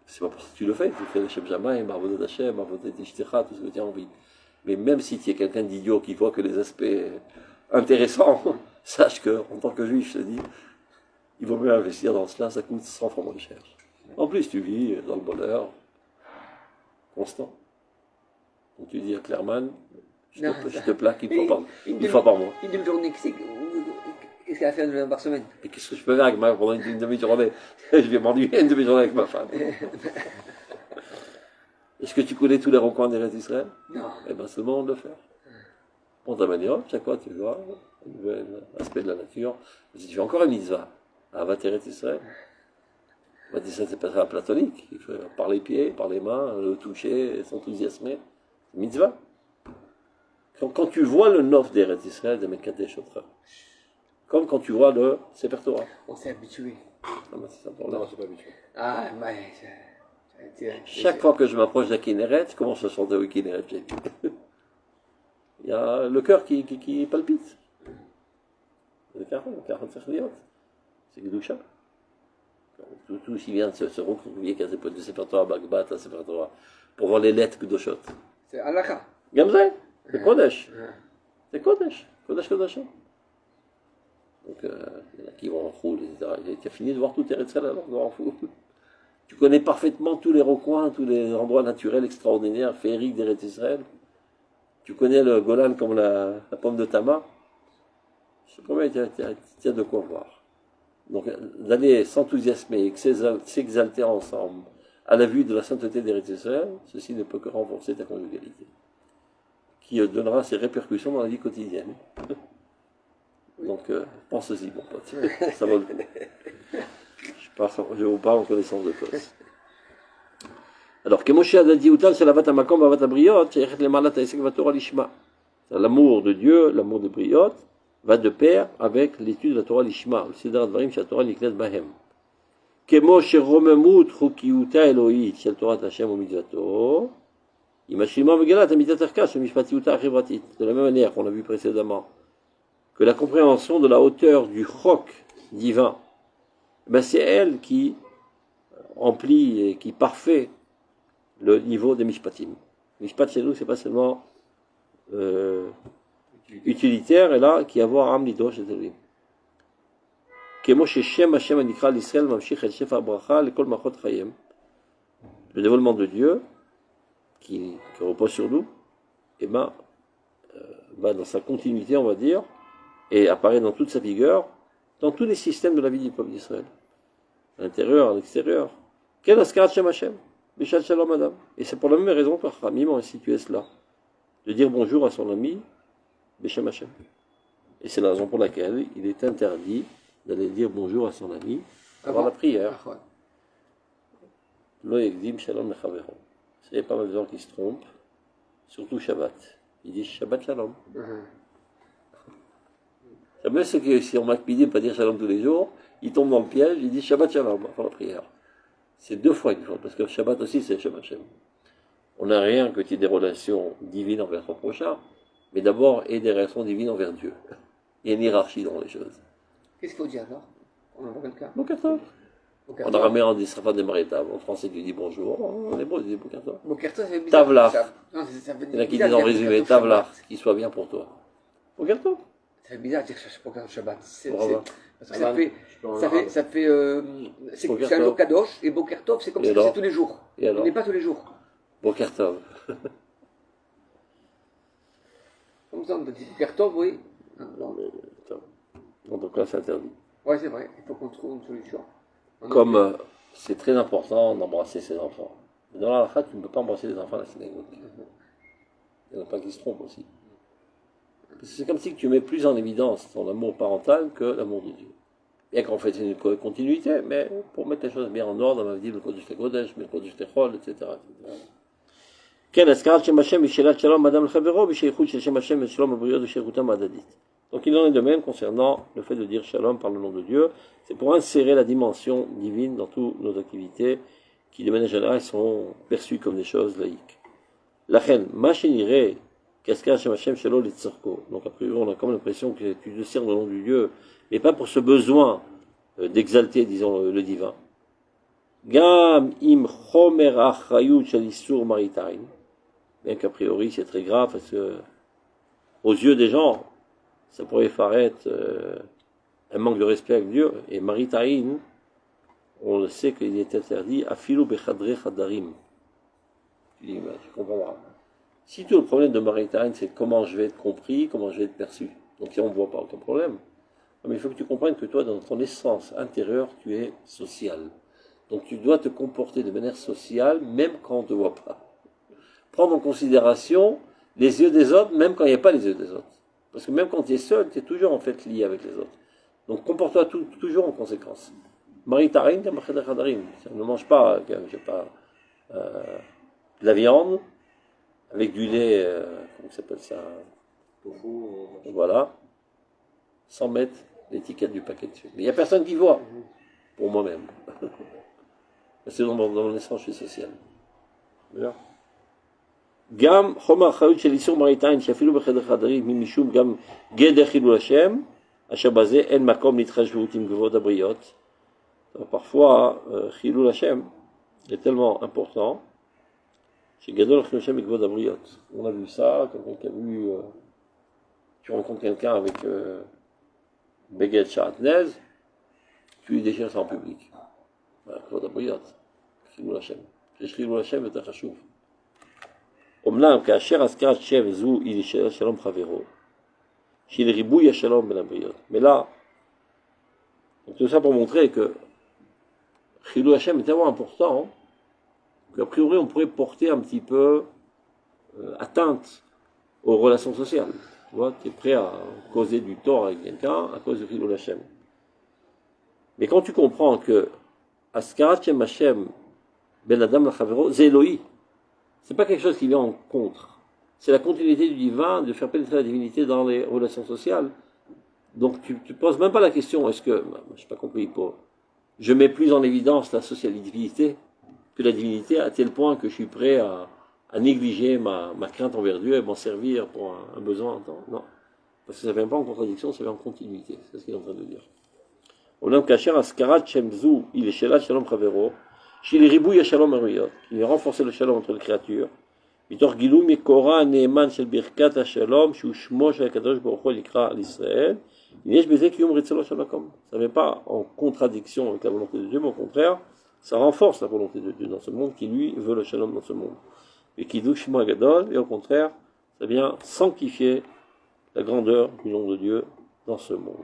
C'est pas parce que tu le fais, tu fais le Shem Shamaim, Marvodat Hashem, Marvodat Ishtecha, tout ce que tu as envie. Mais même si tu es quelqu'un d'idiot qui voit que les aspects intéressants, sache que, en tant que juif, je te dis, il vaut mieux investir dans cela, ça coûte 100 fois moins cher. En plus, tu vis dans le bonheur constant. Donc tu dis à Clerman, je te plaque une fois par mois. Une demi-journée, qu'est-ce qu'elle a fait une demi-journée par semaine? Et qu'est-ce que je peux faire avec pendant une demi-journée? Je vais m'ennuyer une demi-journée avec ma femme. Est-ce que tu connais tous les recoins d'Eretz Israël? Non. Eh bien, c'est le moment de le faire. Pour ta manière, chaque fois, tu vois, un nouvel aspect de la nature. Si tu fais encore une mitzvah, Avat Eretz Israël. Avat Israël, c'est pas ça platonique. Il faut par les pieds, par les mains, le toucher, s'enthousiasmer. Mitzvah. Quand tu vois le Nof d'Eretz Israël, de Mekadesh Otra, comme quand tu vois le Sefer Torah. On s'est habitué. Ah, ben, c'est ça pour Non, là. c'est pas habitué. Ah, mais. Chaque fois que je m'approche d'un Kinneret, je commence à chanter au Kinneret. Il y a le cœur qui palpite. Le 40 Sechliot. C'est Gdusha. Tout ce qui vient de se retrouver de Sefer Torah, Bagbat, à Sefer Torah, pour voir les lettres Gdoshot. C'est Halakha. Gamzé, c'est Kodesh. C'est Kodesh. Kodesh Kodashim. Donc, il y en a qui vont en foule, etc. Tu as fini de voir tout Eretz Israël alors, en fou. Tu connais parfaitement tous les recoins, tous les endroits naturels extraordinaires, féeriques d'Eretz Israël. Tu connais le Golan comme la pomme de Tama. Je te promets, tu as de quoi voir. Donc, d'aller s'enthousiasmer et s'exalter ensemble à la vue de la sainteté d'Eretz Israël, ceci ne peut que renforcer ta conjugalité, qui donnera ses répercussions dans la vie quotidienne. Donc, pense-y, mon pote. Ça va le coup. Je vous parle en connaissance de cause. Alors, l'amour de Dieu, l'amour de Briot, va de pair avec l'étude de la Torah Lishma, le Seder Advarim, la Torah Niklet Bahem. Kemo sheromemut chukiuta Elohit, shel Torah Hashem u'mitzvato, imashima megalat amitat arka, shel mishpatiuta achevratit. De la même manière qu'on l'a vu précédemment, que la compréhension de la hauteur du chok divin, ben c'est elle qui emplit et qui parfait le niveau des mishpatim. Mishpat chez nous, c'est pas seulement utilitaire, et là, qui a voir am lidosh et telim. Kemo sheshem Hashem anikra l'Israël mamshich el shefa bracha lekol machot chayem. Le dévoilement de Dieu, qui repose sur nous, et ben, va dans sa continuité, on va dire, et apparaît dans toute sa vigueur, dans tous les systèmes de la vie du peuple d'Israël. À l'intérieur, à l'extérieur. Quel askarat Shem Hashem? Bishal Shalom Adam. Et c'est pour la même raison que Ramim a institué cela. De dire bonjour à son ami, Beshem Hashem. Et c'est la raison pour laquelle il est interdit d'aller dire bonjour à son ami avant la prière. Lo yekdim Shalom Mechaveron. Il y a pas mal de gens qui se trompent, surtout Shabbat. Ils disent Shabbat Shalom. Même ceux qui, si on m'a pidé de ne pas dire Shalom tous les jours, ils tombent dans le piège, ils disent Shabbat Shalom avant la prière. C'est deux fois une faute, parce que Shabbat aussi c'est Shabbat Shem. On n'a rien que des relations divines envers son prochain, mais d'abord et des relations divines envers Dieu. Il y a une hiérarchie dans les choses. Qu'est-ce qu'il faut dire alors? On en voit quelqu'un. Bokertov. En araméen on dit Srafat de Maritab, en français tu dis bonjour, en hébreu tu dis Bokertov. Bokertov, ça fait bizarre. Tavlach. Il y en a qui disent en résumé Tavlach, qu'il soit bien pour toi. Bokertov. Ça fait bizarre de dire Shabbat. Parce que ça fait, Je peux en- c'est un jour Kadosh, et Bokertov, c'est comme Et si alors c'est tous les jours. Et alors Il n'est pas tous les jours. Bokertov. Comme ça, on dit Bokertov, oui. Non. En tout cas, c'est interdit. Ouais, c'est vrai, il faut qu'on trouve une solution. Comme c'est très important d'embrasser ses enfants. Mais dans la halakha, tu ne peux pas embrasser les enfants à la synagogue. Il n'y en a pas qui se trompent aussi. Parce que c'est comme si tu mets plus en évidence ton amour parental que l'amour de Dieu. Bien qu'en fait c'est une continuité, mais pour mettre les choses bien en ordre, on va dire le Kodesh Kodesh, le Kodesh Techol, etc. כן, הזכרת שם השם בשאלת שלום אדם לחברו, בשייכות של שם השם ושלום הבריות ושייכותם ההדדית. Donc il en est de même concernant le fait de dire shalom par le nom de Dieu, c'est pour insérer la dimension divine dans toutes nos activités qui de manière générale sont perçues comme des choses laïques. Lachen, ma shenireh, qu'azkar shem Hashem shelo litzorko. Donc a priori on a comme l'impression que tu te sers le nom du Dieu, mais pas pour ce besoin d'exalter, disons, le divin. Gam im chomer achrayut shel issur maritain. Bien qu'a priori c'est très grave parce que aux yeux des gens ça pourrait paraître un manque de respect avec Dieu. Et maritain, on le sait qu'il est interdit afilu bechadre chadarim. Tu dis, ben, tu comprendras. Si tout le problème de maritain c'est comment je vais être compris, comment je vais être perçu, donc si on ne voit pas aucun problème. Mais il faut que tu comprennes que toi, dans ton essence intérieure, tu es social. Donc tu dois te comporter de manière sociale, même quand on ne te voit pas. Prendre en considération les yeux des autres, même quand il n'y a pas les yeux des autres. Parce que même quand tu es seul, tu es toujours en fait lié avec les autres. Donc comporte-toi toujours en conséquence. Maritarin, ne mange pas, je sais pas, de la viande, avec du lait, comment ça s'appelle ça, voilà, sans mettre l'étiquette du paquet dessus. Mais il n'y a personne qui voit, pour moi-même. C'est dans mon essence, je suis social. D'accord. גם חומר האחריות של איסור מראית עין שאפילו בחדר חדרים משום גם גדר חילול השם אשר בזה אין מקום להתחשבות עם כבוד הבריות. Parfois חילול השם est tellement important שגדול חילול השם מכבוד הבריות. On a vu ça, quelqu'un qui a vu tu rencontres quelqu'un avec Beged Shahatnez, tu lui déchires ça en public. Voilà, כבוד הבריות, חילול השם. יש חילול השם יותר חשוב. אומנם כאשר הזכרת שם זו היא לשאלה שלום חברו, שהיא לריבוי השלום בין הבריות. Mais là, tout ça pour montrer que Chilou Hashem est tellement important qu'a priori on pourrait porter un petit peu atteinte aux relations sociales. Tu vois, tu es prêt à causer du tort avec quelqu'un à cause de Chilou Hashem. Mais quand tu comprends que Askarat Shem Hashem Ben Adam Lachavero, c'est Elohi. C'est pas quelque chose qui vient en contre. C'est la continuité du divin de faire pénétrer la divinité dans les relations sociales. Donc tu poses même pas la question, est-ce que, je n'ai pas compris, je mets plus en évidence la socialité que la divinité à tel point que je suis prêt à négliger ma crainte envers Dieu et m'en servir pour un besoin. Non. Parce que ça ne vient pas en contradiction, ça vient en continuité. C'est ce qu'il est en train de dire. Olam kasher askarat shemzu il est shelat shalom chavero. Chez les ribouilles à shalom aruyot, qui renforcer le shalom entre les créatures. Mitor gilou mikora neeman shel birkat ha-shalom shu shmo shel kadosh baruch hu likra l'Israël. Yesh bezeh kiyum ritzalo shalakom. Ça ne met pas en contradiction avec la volonté de Dieu, mais au contraire, ça renforce la volonté de Dieu dans ce monde qui lui veut le shalom dans ce monde. Et kidou shmo gadol, et au contraire, ça vient sanctifier la grandeur du nom de Dieu dans ce monde.